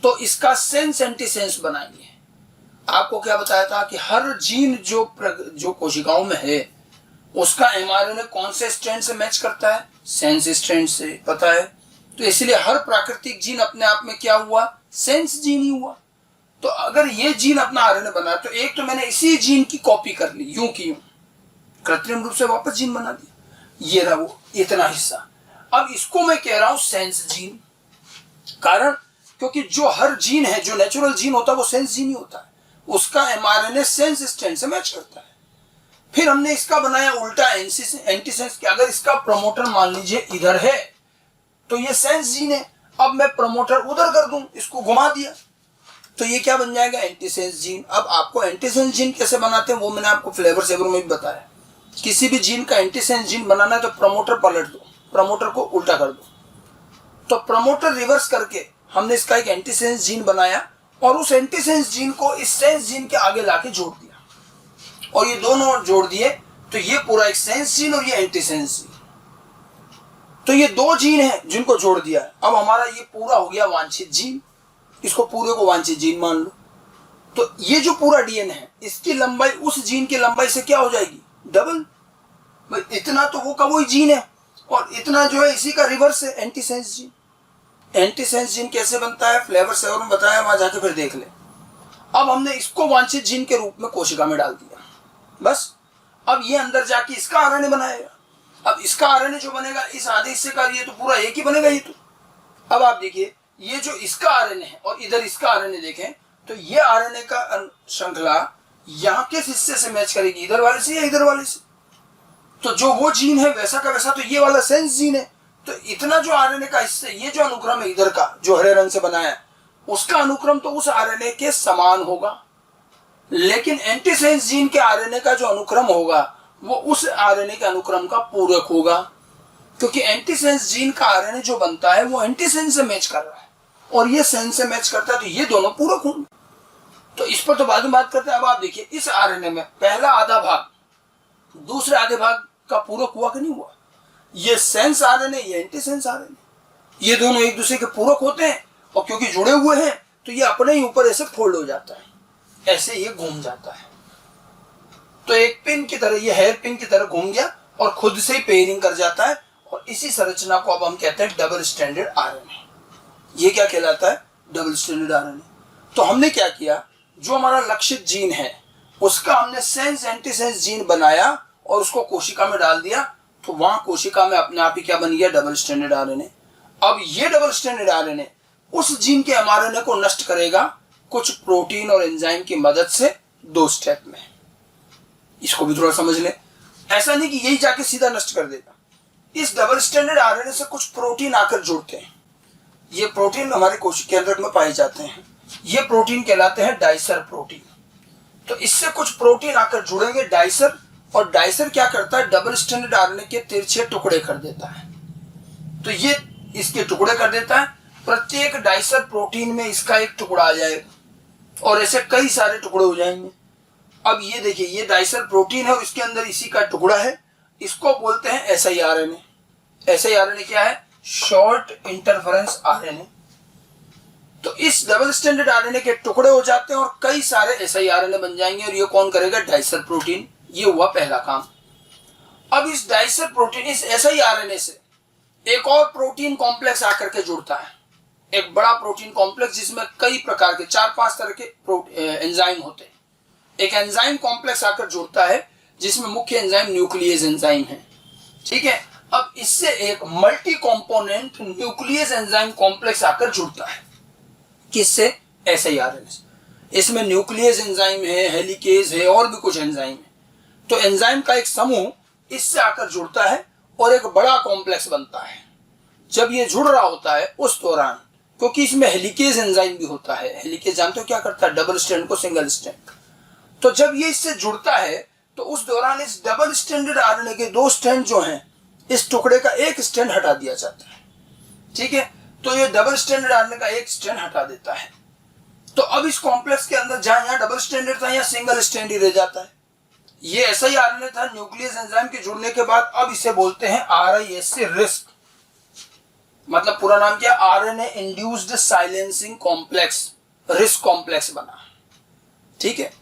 तो इसका सेंस एंटीसेंस बनाएंगे। आपको क्या बताया था कि हर जीन जो कोशिकाओं में है उसका mRNA कौन से स्ट्रैंड से मैच करता है? सेंस स्ट्रैंड से, पता है। तो इसलिए हर प्राकृतिक जीन अपने आप में क्या हुआ? सेंस जीन ही हुआ। तो अगर ये जीन अपना आरएनए बना, तो एक तो मैंने इसी जीन की कॉपी कर ली, यूं की यूं कृत्रिम रूप से वापस जीन बना दिया, ये रहा वो इतना हिस्सा। अब इसको मैं कह रहा हूं सेंस जीन। कारण क्योंकि जो हर जीन है, जो नेचुरल जीन होता है वो सेंस जीन ही होता है, उसका एमआरएनए सेंस स्ट्रैंड से मैच करता है। फिर हमने इसका बनाया उल्टा एंटीसेंस कि अगर इसका प्रमोटर मान लीजिए इधर है तो ये सेंस जीन है, अब मैं प्रमोटर उधर कर दूं, इसको घुमा दिया, तो ये क्या बन जाएगा? Antisense gene. अब आपको एंटीसेंस जीन कैसे बनाते हैं वो मैंने आपको फ्लेवर सेवर में भी बताया। किसी भी जीन का एंटीसेंस जीन बनाना है तो प्रमोटर पलट दो, प्रमोटर को उल्टा कर दो, तो प्रमोटर रिवर्स करके हमने इसका एक एंटीसेंस जीन बनाया और उस एंटीसेंस जीन को इस सेंस जीन के आगे लाके जोड़ दिया, और ये दोनों जोड़ दिए तो ये पूरा एक सेंस जीन और ये एंटीसेंस जीन। तो ये दो जीन है जिनको जोड़ दिया है। अब हमारा ये पूरा हो गया वांछित जीन, इसको पूरे को वांछित जीन मान लो। तो ये जो पूरा डीएनए है इसकी लंबाई उस जीन की लंबाई से क्या हो जाएगी? डबल। भाई इतना तो वो का वही जीन है और इतना जो है इसी का रिवर्स है, एंटीसेंस जीन। एंटीसेंस जीन कैसे बनता है फ्लेवर सेवर में बताया, वहां जाके फिर देख ले। अब हमने इसको वांछित जीन के रूप में कोशिका में डाल दिया, बस। अब ये अंदर जाके इसका आरएनए बनाएगा। अब इसका आरएनए जो बनेगा इस आधे हिस्से का, ये तो पूरा एक ही बनेगा ये तो। अब आप देखिए ये जो इसका आरएनए है और इधर इसका आरएनए देखें तो ये आरएनए का श्रृंखला यहाँ किस हिस्से से मैच करेगी? इधर वाले से या इधर वाले से? तो जो वो जीन है वैसा का वैसा तो ये वाला सेंस जीन है। तो इतना जो आरएनए का हिस्सा, ये जो अनुक्रम है इधर का जो हरे रंग से बनाया है, उसका अनुक्रम तो उस आरएनए के समान होगा, लेकिन एंटीसेंस जीन के आरएनए का जो अनुक्रम होगा वो उस आरएनए के अनुक्रम का पूरक होगा, क्योंकि एंटीसेंस जीन का आरएनए जो बनता है वो एंटीसेंस से मैच कर रहा है और ये सेंस से मैच करता है, तो ये दोनों पूरक होंगे। तो इस पर तो बाद में बात करते हैं। अब आप देखिए इस आरएनए में पहला आधा भाग दूसरे आधे भाग का पूरक हुआ कि नहीं हुआ? ये सेंस आरएनए, ये एंटीसेंस आरएनए, ये दोनों एक दूसरे के पूरक होते हैं और क्योंकि जुड़े हुए हैं तो ये अपने ही ऊपर ऐसे फोल्ड हो जाता है, ऐसे ये घूम जाता है। तो एक पिन की तरह, ये हेयर पिन की तरह घूम गया और खुद से ही पेयरिंग कर जाता है, और इसी संरचना को अब हम कहते हैं डबल स्ट्रैंडेड आरएनए। ये क्या कहलाता है? Double stranded RNA. तो हमने क्या किया, जो हमारा लक्षित जीन है उसका हमने सेंस एंटीसेंस जीन बनाया और उसको कोशिका में डाल दिया, तो वहां कोशिका में अपने आप ही क्या बन गया? Double stranded RNA. अब ये डबल स्ट्रैंडेड आरएनए उस जीन के एमआरएनए को नष्ट करेगा कुछ प्रोटीन और एंजाइम की मदद से, 2 स्टेप में। इसको भी थोड़ा समझ लें। ऐसा नहीं कि यही जाके सीधा नष्ट कर देगा। इस डबल स्ट्रैंडेड आरएनए से कुछ प्रोटीन आकर जुड़ते हैं। ये प्रोटीन हमारे कोशिका केंद्रक में पाए जाते हैं। ये प्रोटीन कहलाते हैं डाइसर प्रोटीन। तो इससे कुछ प्रोटीन आकर जुड़ेंगे डाइसर, और डाइसर क्या करता है? डबल स्ट्रैंडेड आरएनए के तिरछे टुकड़े कर देता है। तो ये इसके टुकड़े कर देता है, प्रत्येक डाइसर प्रोटीन में इसका एक टुकड़ा आ जाएगा और ऐसे कई सारे टुकड़े हो जाएंगे। अब ये देखिए ये डाइसर प्रोटीन है और इसके अंदर इसी का टुकड़ा है, इसको बोलते हैं एसआई आरएनए। एसआई आरएनए क्या है? Short interference RNA. तो इस डबल स्ट्रैंडेड आरएनए के टुकड़े हो जाते हैं और कई सारे एसआई आरएनए बन जाएंगे, और ये कौन करेगा? Dicer protein. ये हुआ पहला काम। अब इस डाइसर प्रोटीन, इस एसआई आरएनए से एक और प्रोटीन कॉम्प्लेक्स आकर के जुड़ता है, एक बड़ा प्रोटीन कॉम्प्लेक्स जिसमें कई प्रकार के 4-5 तरह के एंजाइम होते हैं। एक एंजाइम कॉम्प्लेक्स आकर जुड़ता है जिसमें मुख्य एंजाइम न्यूक्लियस एंजाइम है, ठीक है। अब इससे एक multi component nucleus enzyme complex आकर जुड़ता है, किससे? एसआई आरएनए से। इसमें न्यूक्लियस एंजाइम है, हेलिकेज है और भी कुछ एंजाइम है। तो एंजाइम का एक समूह इससे आकर जुड़ता है और एक बड़ा कॉम्प्लेक्स बनता है। जब ये जुड़ रहा होता है उस दौरान, क्योंकि इसमें हेलिकेज एंजाइम भी होता है, हेलिकेज जानते हो क्या करता है? डबल स्ट्रैंड को सिंगल स्ट्रैंड। तो जब ये इससे जुड़ता है तो उस दौरान इस डबल स्ट्रैंडेड आरएनए के 2 स्ट्रैंड जो हैं, इस टुकड़े का एक स्ट्रैंड हटा दिया जाता है, ठीक है। तो ये डबल स्ट्रैंडेड आरएनए का एक स्ट्रैंड हटा देता है। तो अब इस कॉम्प्लेक्स के अंदर जहां यहां डबल स्ट्रैंडेड था, यहां सिंगल स्ट्रैंड ही रह जाता है। ये ऐसा ही आरएनए था न्यूक्लियस एंजाइम के जुड़ने के बाद। अब इसे बोलते हैं आरआईएससी रिस्क, मतलब पूरा नाम क्या? RNA induced silencing complex, risk complex बना, ठीक है।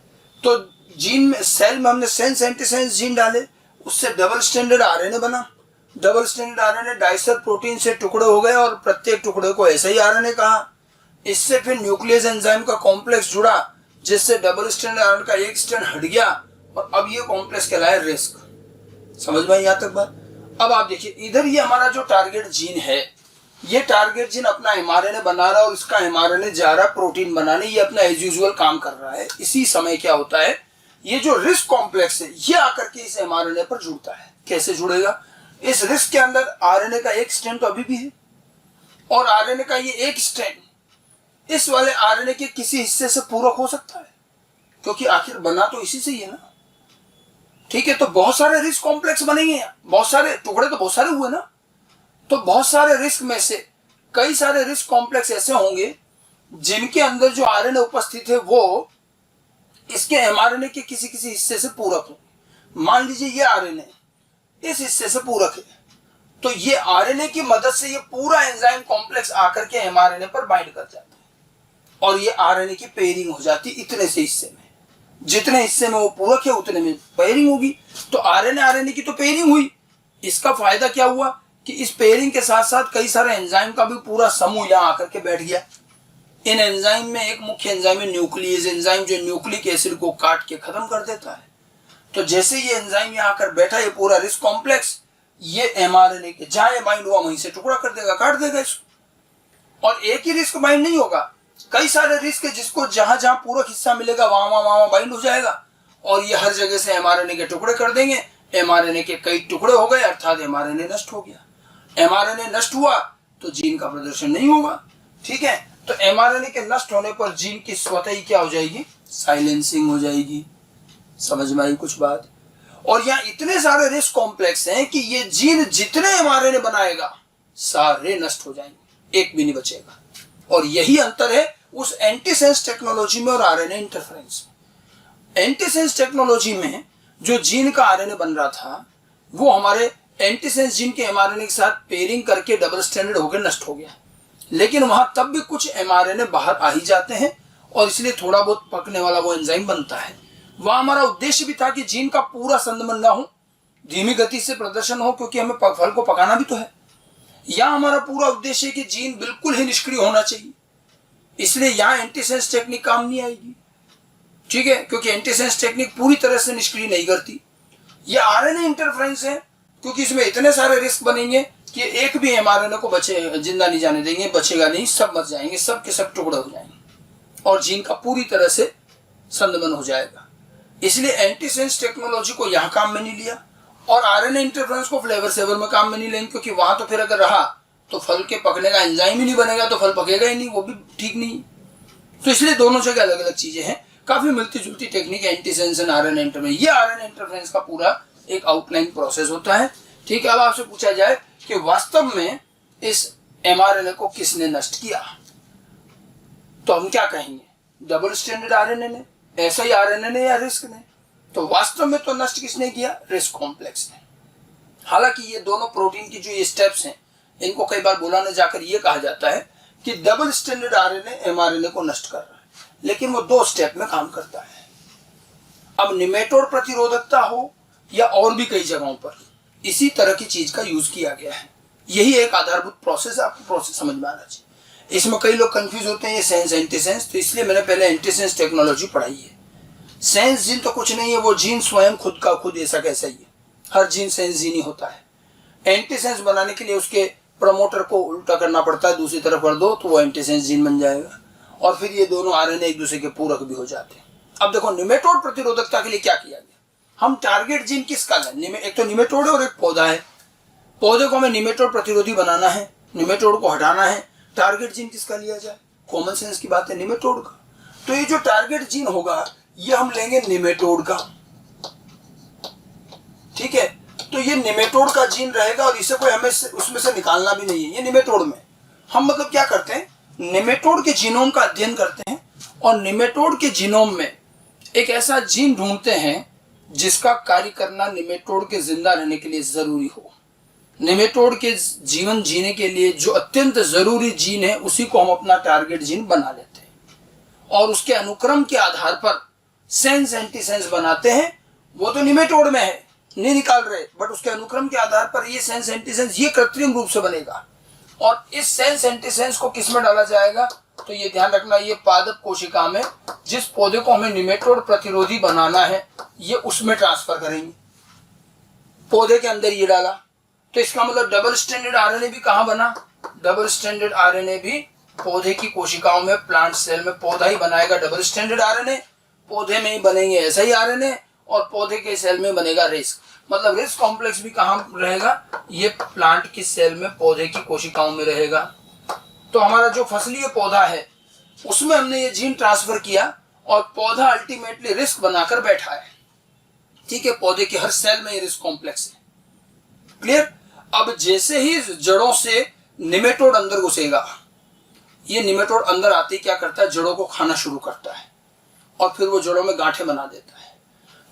तो जीन में, सेल में हमने सेंस एंटीसेंस जीन डाले, उससे डबल स्टैंडर्ड आरएनए बना। Double standard RNA dicer protein से टुकड़े हो गए और प्रत्येक टुकड़े को ऐसे ही आरएनए कहा। इससे फिर न्यूक्लियस एंजाइम का कॉम्प्लेक्स जुड़ा, जिससे डबल स्टैंडर्ड आरएनए का एक स्टैंड हट गया और अब ये कॉम्प्लेक्स कहलाया रिस्क। समझ में यहाँ तक बात? अब आप देखिए, इधर ये हमारा जो टारगेट जीन है, ये टारगेट जीन अपना एमआरएनए बना रहा है और इसका एमआरएनए जा रहा है प्रोटीन बनाने, ये अपना एज यूजुअल काम कर रहा है। इसी समय क्या होता है, ये जो रिस्क कॉम्प्लेक्स है ये आकर के इस एमआरएनए पर जुड़ता है। कैसे जुड़ेगा? इस रिस्क के अंदर आरएनए का एक स्ट्रैंड तो अभी भी है और आरएनए का ये एक स्ट्रैंड इस वाले आरएनए के किसी हिस्से से पूरक हो सकता है, क्योंकि आखिर बना तो इसी से ही है ना। ठीक है, तो बहुत सारे रिस्क कॉम्प्लेक्स बनेंगे, बहुत सारे टुकड़े तो बहुत सारे हुए ना, तो बहुत सारे रिस्क में से कई सारे रिस्क कॉम्प्लेक्स ऐसे होंगे जिनके अंदर जो आरएनए उपस्थित है वो इसके एमआरएनए के किसी किसी हिस्से से पूरक हो। मान लीजिए ये आरएनए इस हिस्से से पूरक है, तो ये आरएनए की मदद से ये पूरा एंजाइम कॉम्प्लेक्स आकर के एमआरएनए पर बाइंड कर जाता है और ये आरएनए की पेयरिंग हो जाती है इतने से हिस्से में। जितने हिस्से में वो पूरक है उतने में पेयरिंग होगी। तो आरएनए की तो पेयरिंग हुई। इसका फायदा क्या हुआ कि इस पेयरिंग के साथ साथ कई सारे एंजाइम का भी पूरा समूह यहाँ आकर के बैठ गया। इन एंजाइम में एक मुख्य एंजाइम है न्यूक्लियस एंजाइम, जो न्यूक्लिक एसिड को काट के खत्म कर देता है। तो जैसे ये एंजाइम यहाँ आकर बैठा, ये पूरा रिस्क कॉम्प्लेक्स ये एमआरएनए के जहां ये बाइंड हुआ वहीं से टुकड़ा कर देगा, काट देगा इसको। और एक ही रिस्क बाइंड नहीं होगा, कई सारे रिस्क है जिसको जहां जहां पूरक हिस्सा मिलेगा वहां वहां बाइंड हो जाएगा और ये हर जगह से एमआरएनए के टुकड़े कर देंगे। एमआरएनए के कई टुकड़े हो गए, अर्थात एमआरएनए नष्ट हो गया। एमआरएनए नष्ट हुआ तो जीन का प्रदर्शन नहीं होगा। ठीक है, तो एमआरएनए के नष्ट होने पर जीन की स्वतः ही क्या हो जाएगी? साइलेंसिंग हो जाएगी। समझ में आई कुछ बात? और यहाँ इतने सारे रिस्क कॉम्प्लेक्स हैं कि ये जीन जितने एमआरएनए बनाएगा सारे नष्ट हो जाएंगे, एक भी नहीं बचेगा। और यही अंतर है उस एंटीसेंस टेक्नोलॉजी में और आरएनए इंटरफेरेंस में। एंटीसेंस टेक्नोलॉजी में जो जीन का आरएनए बन रहा था वो हमारे एंटीसेंस जीन के एमआरएनए के साथ पेयरिंग करके डबल स्टैंडर्ड होकर नष्ट हो गया। लेकिन वहां तब भी कुछ एमआरएनए बाहर आ ही जाते हैं और इसलिए थोड़ा बहुत पकने वाला वो एंजाइम बनता है। वहां हमारा उद्देश्य भी था कि जीन का पूरा संदमन ना हो, धीमी गति से प्रदर्शन हो, क्योंकि हमें फल को पकाना भी तो है। यहाँ हमारा पूरा उद्देश्य है कि जीन बिल्कुल ही निष्क्रिय होना चाहिए, इसलिए यहाँ एंटीसेंस टेक्निक काम नहीं आएगी। ठीक है, क्योंकि एंटीसेंस टेक्निक पूरी तरह से निष्क्रिय नहीं करती। यह आरएनए इंटरफेरेंस है, क्योंकि इसमें इतने सारे रिस्क बनेंगे कि एक भी एमआरएनए को बचे जिंदा नहीं जाने देंगे, बचेगा नहीं, सब मर जाएंगे, सब के सब टुकड़े हो जाएंगे और जीन का पूरी तरह से संदमन हो जाएगा। इसलिए एंटीसेंस टेक्नोलॉजी को यहाँ काम में नहीं लिया और आरएनए इंटरफेरेंस को फ्लेवर सेवर में काम में नहीं लेंगे, क्योंकि वहां तो फिर अगर रहा तो फल के पकने का एंजाइम ही नहीं बनेगा, तो फल पकेगा ही नहीं, वो भी ठीक नहीं। तो इसलिए दोनों जगह अलग अलग चीजें हैं, काफी मिलती जुलती टेक्निक है एंटीसेंस एंड आरएनए इंटरफेरेंस। ये आरएनए इंटरफेरेंस का पूरा एक आउटलाइन प्रोसेस होता है। ठीक है, अब आपसे पूछा जाए कि वास्तव में इस एमआरएनए को किसने नष्ट किया, तो हम क्या कहेंगे? डबल स्टैंडर्ड आरएनए ने, ऐसा ही आरएनए ने या रिस्क ने? तो वास्तव में तो नष्ट किसने किया? रिस्क कॉम्प्लेक्स ने। हालांकि ये दोनों प्रोटीन की जो ये स्टेप्स हैं, इनको कई बार बुलाने जाकर ये कहा जाता है कि डबल स्टैंडर्ड आरएनए एमआरएनए को नष्ट कर रहा है, लेकिन वो दो स्टेप में काम करता है। अब निमेटोड प्रतिरोधकता हो या और भी कई जगहों पर इसी तरह की चीज का यूज किया गया है। यही एक आधारभूत प्रोसेस है, आपको प्रोसेस समझ में आना चाहिए। इसमें कई लोग कंफ्यूज होते हैं ये सेंस एंटीसेंस, तो इसलिए मैंने पहले एंटीसेंस टेक्नोलॉजी पढ़ाई है। सेंस जीन तो कुछ नहीं है, वो जीन स्वयं खुद का खुद ऐसा कैसा ही है, हर जीन सेंस जीन ही होता है। एंटीसेंस बनाने के लिए उसके प्रमोटर को उल्टा करना पड़ता है, दूसरी तरफ कर दो तो वो एंटीसेंस जीन बन जाएगा और फिर ये दोनों आरएनए एक दूसरे के पूरक भी हो जाते हैं। अब देखो निमेटोड प्रतिरोधकता के लिए क्या किया गया। हम टारगेट जीन किसका है? एक तो निमेटोड है और एक पौधा है। पौधे को हमें निमेटोड प्रतिरोधी बनाना है, निमेटोड को हटाना है। टारगेट जीन किसका लिया जाए? कॉमन सेंस की बात है, निमेटोड का। तो ये जो टारगेट जीन होगा ये हम लेंगे निमेटोड का। ठीक है, तो ये निमेटोड का जीन रहेगा और इसे कोई हमें उसमें से निकालना भी नहीं है। ये निमेटोड में हम मतलब क्या करते हैं, निमेटोड के जीनोम का अध्ययन करते हैं और निमेटोड के जीनोम में एक ऐसा जीन ढूंढते हैं जिसका कार्य करना निमेटोड के जिंदा रहने के लिए जरूरी हो। निमेटोड के जीवन जीने के लिए जो अत्यंत जरूरी जीन है उसी को हम अपना टारगेट जीन बना लेते हैं और उसके अनुक्रम के आधार पर सेंस एंटीसेंस बनाते हैं। वो तो निमेटोड में है, नहीं निकाल रहे, बट उसके अनुक्रम के आधार पर ये सेंस एंटीसेंस ये कृत्रिम रूप से बनेगा। और इस सेंस एंटीसेंस को किस में डाला जाएगा, तो ये ध्यान रखना, ये पादप कोशिका में जिस पौधे को हमें निमेटोड प्रतिरोधी बनाना है ये उसमें ट्रांसफर करेंगे। पौधे के अंदर ये डाला, तो इसका मतलब डबल स्ट्रैंडेड आरएनए भी कहाँ बना, डबल स्ट्रैंडेड आरएनए भी पौधे की कोशिकाओं में, प्लांट सेल में पौधा ही बनाएगा डबल स्ट्रैंडेड आरएनए, पौधे में ही बनेंगे ऐसा ही आरएनए, और पौधे के सेल में बनेगा रिस्क, मतलब रिस्क कॉम्प्लेक्स भी कहाँ रहेगा, ये प्लांट की सेल में पौधे की कोशिकाओं में रहेगा। तो हमारा जो फसलीय पौधा है उसमें हमने ये जीन ट्रांसफर किया और पौधा अल्टीमेटली रिस्क बनाकर बैठा है। ठीक है, पौधे के हर सेल में ये रिस्क कॉम्प्लेक्स है। क्लियर। अब जैसे ही जड़ों से निमेटोड अंदर घुसेगा, ये निमेटोड अंदर आते ही क्या करता है, जड़ों को खाना शुरू करता है और फिर वो जड़ों में गांठें बना देता है।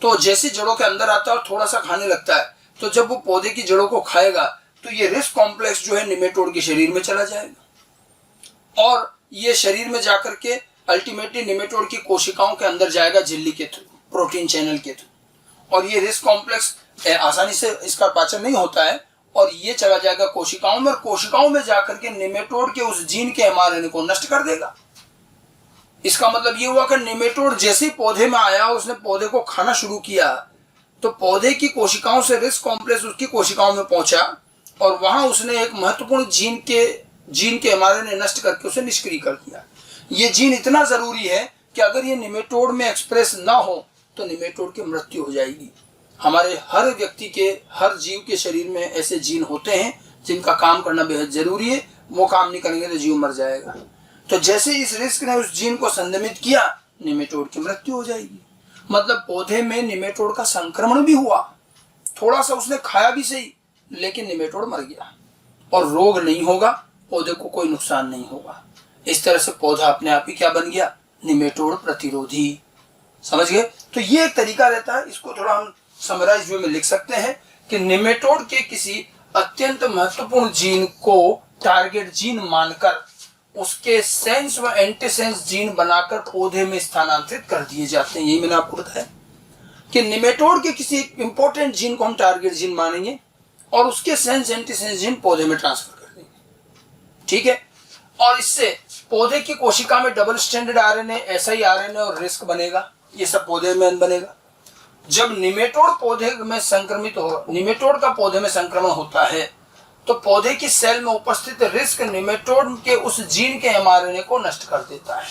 तो जैसे जड़ों के अंदर आता है और थोड़ा सा खाने लगता है, तो जब वो पौधे की जड़ों को खाएगा तो ये रिस्क कॉम्प्लेक्स जो है निमेटोड के शरीर में चला जाएगा और ये शरीर में जाकर के अल्टीमेटली निमेटोड की कोशिकाओं के अंदर जाएगा झिल्ली के थ्रू, प्रोटीन चैनल के थ्रू, और ये रिस्क कॉम्प्लेक्स आसानी से इसका पाचन नहीं होता है और ये चला जाएगा कोशिकाओं में, और कोशिकाओं में जाकर के निमेटोड के उस जीन के एमआरएनए को नष्ट कर देगा। इसका मतलब ये हुआ कि निमेटोड जैसे ही पौधे में आया, उसने पौधे को खाना शुरू किया, तो पौधे की कोशिकाओं से रिस्क कॉम्प्लेक्स उसकी कोशिकाओं में पहुंचा और वहां उसने एक महत्वपूर्ण जीन के एमआरएनए नष्ट करके उसे निष्क्रिय कर दिया। ये जीन इतना जरूरी है कि अगर ये निमेटोड में एक्सप्रेस ना हो तो निमेटोड की मृत्यु हो जाएगी। हमारे हर व्यक्ति के, हर जीव के शरीर में ऐसे जीन होते हैं जिनका काम करना बेहद जरूरी है, वो काम नहीं करेंगे तो जीव मर जाएगा। तो जैसे इस रिस्क ने उस जीन को संदमित किया, निमेटोड की मृत्यु हो जाएगी। मतलब पौधे में निमेटोड का संक्रमण भी हुआ, थोड़ा सा उसने खाया भी सही, लेकिन निमेटोड मर गया और रोग नहीं होगा, पौधे को कोई नुकसान नहीं होगा। इस तरह से पौधा अपने आप ही क्या बन गया, निमेटोड प्रतिरोधी। समझ गए। तो ये एक तरीका रहता है, इसको थोड़ा हम समराइज वे में लिख सकते हैं कि निमेटोड के किसी अत्यंत महत्वपूर्ण जीन को टारगेट जीन मानकर उसके सेंस व एंटीसेंस जीन बनाकर पौधे में स्थानांतरित कर दिए जाते हैं। यही मैंने आपको बताया कि निमेटोड के किसी इंपॉर्टेंट जीन को हम टारगेट जीन मानेंगे और उसके सेंस एंटीसेंस जीन पौधे में ट्रांसफर कर देंगे। ठीक है, और इससे पौधे की कोशिका में double stranded RNA, SI RNA और रिस्क बनेगा। ये सब पौधे में बनेगा। जब निमेटोड पौधे में संक्रमित हो, निमेटोड का पौधे में संक्रमण होता है तो पौधे की सेल में उपस्थित रिस्क निमेटोड के उस जीन के एमआरएनए को नष्ट कर देता है,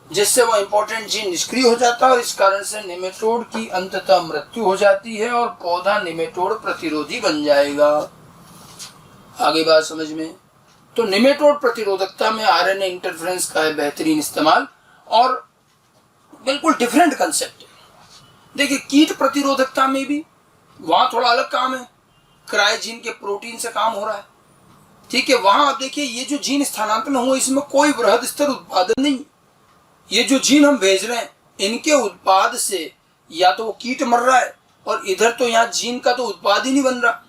जिससे वो इंपॉर्टेंट जीन निष्क्रिय हो जाता है और इस कारण से निमेटोड की अंततः मृत्यु हो जाती है और पौधा निमेटोड प्रतिरोधी बन जाएगा। आगे बात समझ में। तो निमेटोड प्रतिरोधकता में आरएनए इंटरफेरेंस का है बेहतरीन इस्तेमाल और बिल्कुल डिफरेंट कंसेप्ट है। देखिए, कीट प्रतिरोधकता में भी वहां थोड़ा अलग काम है, क्रायोजीन के प्रोटीन से काम हो रहा है। ठीक है, वहां आप देखिए ये जो जीन स्थानांतरण हुआ इसमें कोई बृहद स्तर उत्पादन नहीं। ये जो जीन हम भेज रहे हैं इनके उत्पाद से या तो वो कीट मर रहा है और इधर तो यहाँ जीन का तो उत्पाद ही नहीं बन रहा,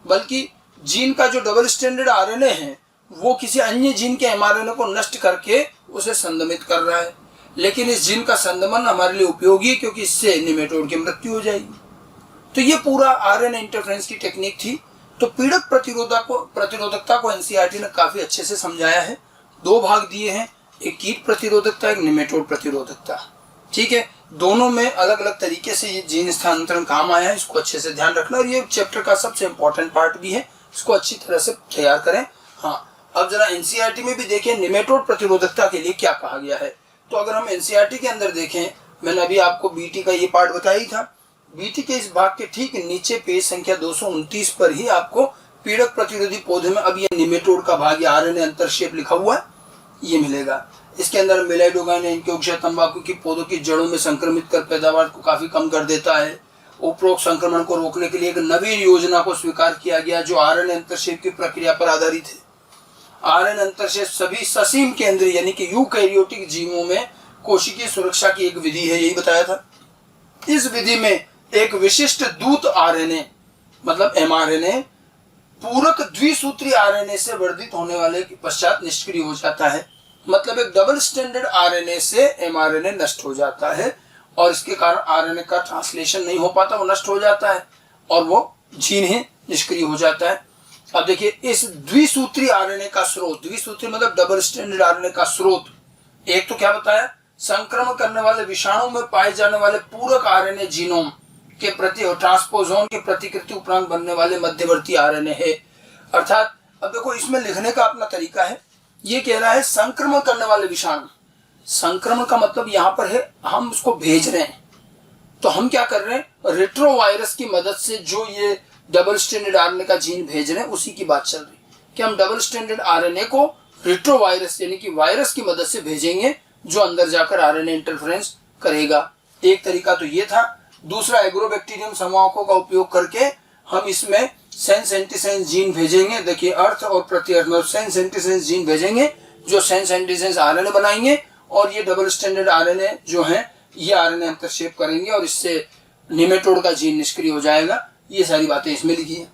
बल्कि जीन का जो डबल स्ट्रैंडेड आरएनए है वो किसी अन्य जीन के एमआरएनए को नष्ट करके उसे संदमित कर रहा है। लेकिन इस जीन का संदमन हमारे लिए उपयोगी है क्योंकि इससे निमेटोड की मृत्यु हो जाएगी। तो ये पूरा आरएनए इंटरफेरेंस की टेक्निक थी। तो पीड़क प्रतिरोधकता को एनसीईआरटी ने काफी अच्छे से समझाया है। दो भाग दिए हैं, एक कीट प्रतिरोधकता, एक निमेटोड प्रतिरोधकता। ठीक है, दोनों में अलग अलग तरीके से ये जीन स्थानांतरण काम आया है, इसको अच्छे से ध्यान रखना और ये चैप्टर का सबसे इंपॉर्टेंट पार्ट भी है, इसको अच्छी तरह से तैयार करें। हाँ, अब जरा एनसीईआरटी में भी देखें निमेटोड प्रतिरोधकता के लिए क्या कहा गया है। तो अगर हम एनसीईआरटी के अंदर देखें, मैंने अभी आपको बीटी का ये पार्ट बताया ही था, बीटी के इस भाग के ठीक नीचे पेज संख्या 229 पर ही आपको पीड़क प्रतिरोधी पौधे में अब ये निमेटोड का भाग या आरएनए अंतरक्षेप लिखा हुआ है, ये मिलेगा। इसके अंदर मेलाइडोगाइन इनक्योक्सिया तंबाकू की पौधों की जड़ों में संक्रमित कर पैदावार को काफी कम कर देता है। उपरोक्त संक्रमण को रोकने के लिए एक नवीन योजना को स्वीकार किया गया जो आरएनए अंतरक्षेप की प्रक्रिया पर आधारित है। आरएनए अंतरक्षेप सभी ससीम केंद्रीय यानी कि यूकैरियोटिक जीवों में कोशिकीय सुरक्षा की एक विधि है, यही बताया था। इस विधि में एक विशिष्ट दूत आरएनए मतलब एमआरएनए पूरक द्विसूत्री आरएनए से वर्धित होने वाले के पश्चात निष्क्रिय हो जाता है। मतलब एक डबल स्टैंडर्ड आरएनए से एमआरएनए नष्ट हो जाता है और इसके कारण आरएनए का ट्रांसलेशन नहीं हो पाता, वो नष्ट हो जाता है। और वो जीन ही निष्क्रिय हो जाता है। अब देखिए, इस द्विसूत्री आरएनए का स्रोत, द्विसूत्री मतलब डबल स्ट्रैंडेड आरएनए का स्रोत, एक तो क्या बताया, संक्रमण करने वाले विषाणु में पाए जाने वाले पूरक आरएनए जीनोम के प्रति और ट्रांसपोजोन के प्रतिकृति उपरांत बनने वाले मध्यवर्ती आरएनए है। अर्थात अब देखो, इसमें लिखने का अपना तरीका है। ये कह रहा है संक्रमण करने वाले विषाणु, संक्रमण का मतलब यहाँ पर है हम उसको भेज रहे हैं, तो हम क्या कर रहे हैं, रेट्रोवायरस की मदद से जो ये डबल स्ट्रैंडेड आरएनए का जीन भेज रहे हैं उसी की बात चल रही है कि हम डबल स्ट्रैंडेड आरएनए को रेट्रोवायरस यानी कि वायरस की मदद से भेजेंगे जो अंदर जाकर आरएनए इंटरफेरेंस करेगा। एक तरीका तो ये था। दूसरा, एग्रोबैक्टीरियम संवाहकों का उपयोग करके हम इसमें सेंस एंटीसेंस जीन भेजेंगे। देखिए, अर्थ और प्रत्यर्थ मतलब सेंस एंटीसेंस जीन भेजेंगे जो सेंस एंटीसेंस आरएनए बनाएंगे और ये डबल स्ट्रैंडेड आरएनए जो है ये आरएनए अंतरक्षेप करेंगे और इससे निमेटोड का जीन निष्क्रिय हो जाएगा। ये सारी बातें इसमें लिखी है।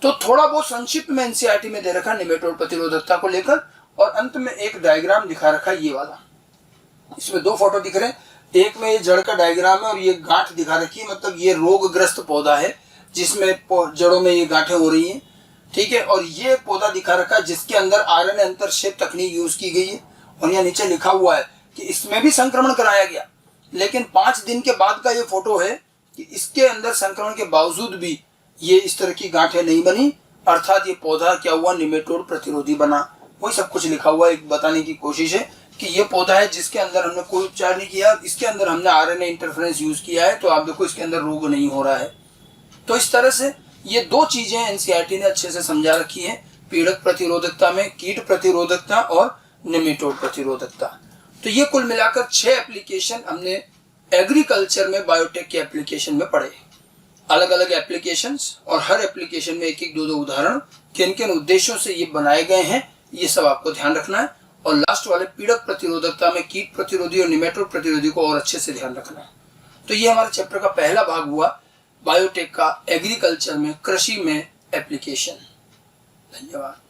तो थोड़ा बहुत संक्षिप्त में एनसीईआरटी में दे रखा निमेटोड प्रतिरोधकता को लेकर, और अंत में एक डायग्राम दिखा रखा है, ये वाला। इसमें दो फोटो दिख रहे हैं, एक में ये जड़ का डायग्राम है और ये गांठ दिखा रखी है, मतलब ये रोगग्रस्त पौधा है जिसमें जड़ों में ये गांठें हो रही हैं, ठीक है। और ये पौधा दिखा रखा है जिसके अंदर आरएनए अंतरक्षेप तकनीक यूज की गई है, और यहाँ नीचे लिखा हुआ है कि इसमें भी संक्रमण कराया गया, लेकिन 5 दिन के बाद का ये फोटो है कि इसके अंदर संक्रमण के बावजूद भी ये इस तरह की गांठें नहीं बनी, अर्थात ये पौधा क्या हुआ, निमेटोड प्रतिरोधी बना। वही सब कुछ लिखा हुआ है। एक बताने की कोशिश है कि ये पौधा है जिसके अंदर हमने कोई उपचार नहीं किया, इसके अंदर हमने आरएनए इंटरफेरेंस यूज किया है, तो आप देखो इसके अंदर रोग नहीं हो रहा है। तो इस तरह से ये दो चीजें एनसीईआरटी ने अच्छे से समझा रखी है, पीड़क प्रतिरोधकता में कीट प्रतिरोधकता और निमेटोड प्रतिरोधकता। तो ये कुल मिलाकर 6 एप्लीकेशन हमने एग्रीकल्चर में बायोटेक के एप्लीकेशन में पढ़े। अलग अलग एप्लीकेशंस और हर एप्लीकेशन में एक एक दो उदाहरण किन किन उद्देश्यों से ये बनाए गए हैं, ये सब आपको ध्यान रखना है। और लास्ट वाले पीड़क प्रतिरोधकता में कीट प्रतिरोधी और निमेटोड प्रतिरोधी को और अच्छे से ध्यान रखना है। तो ये हमारे चैप्टर का पहला भाग हुआ, बायोटेक का एग्रीकल्चर में, कृषि में एप्लीकेशन। धन्यवाद।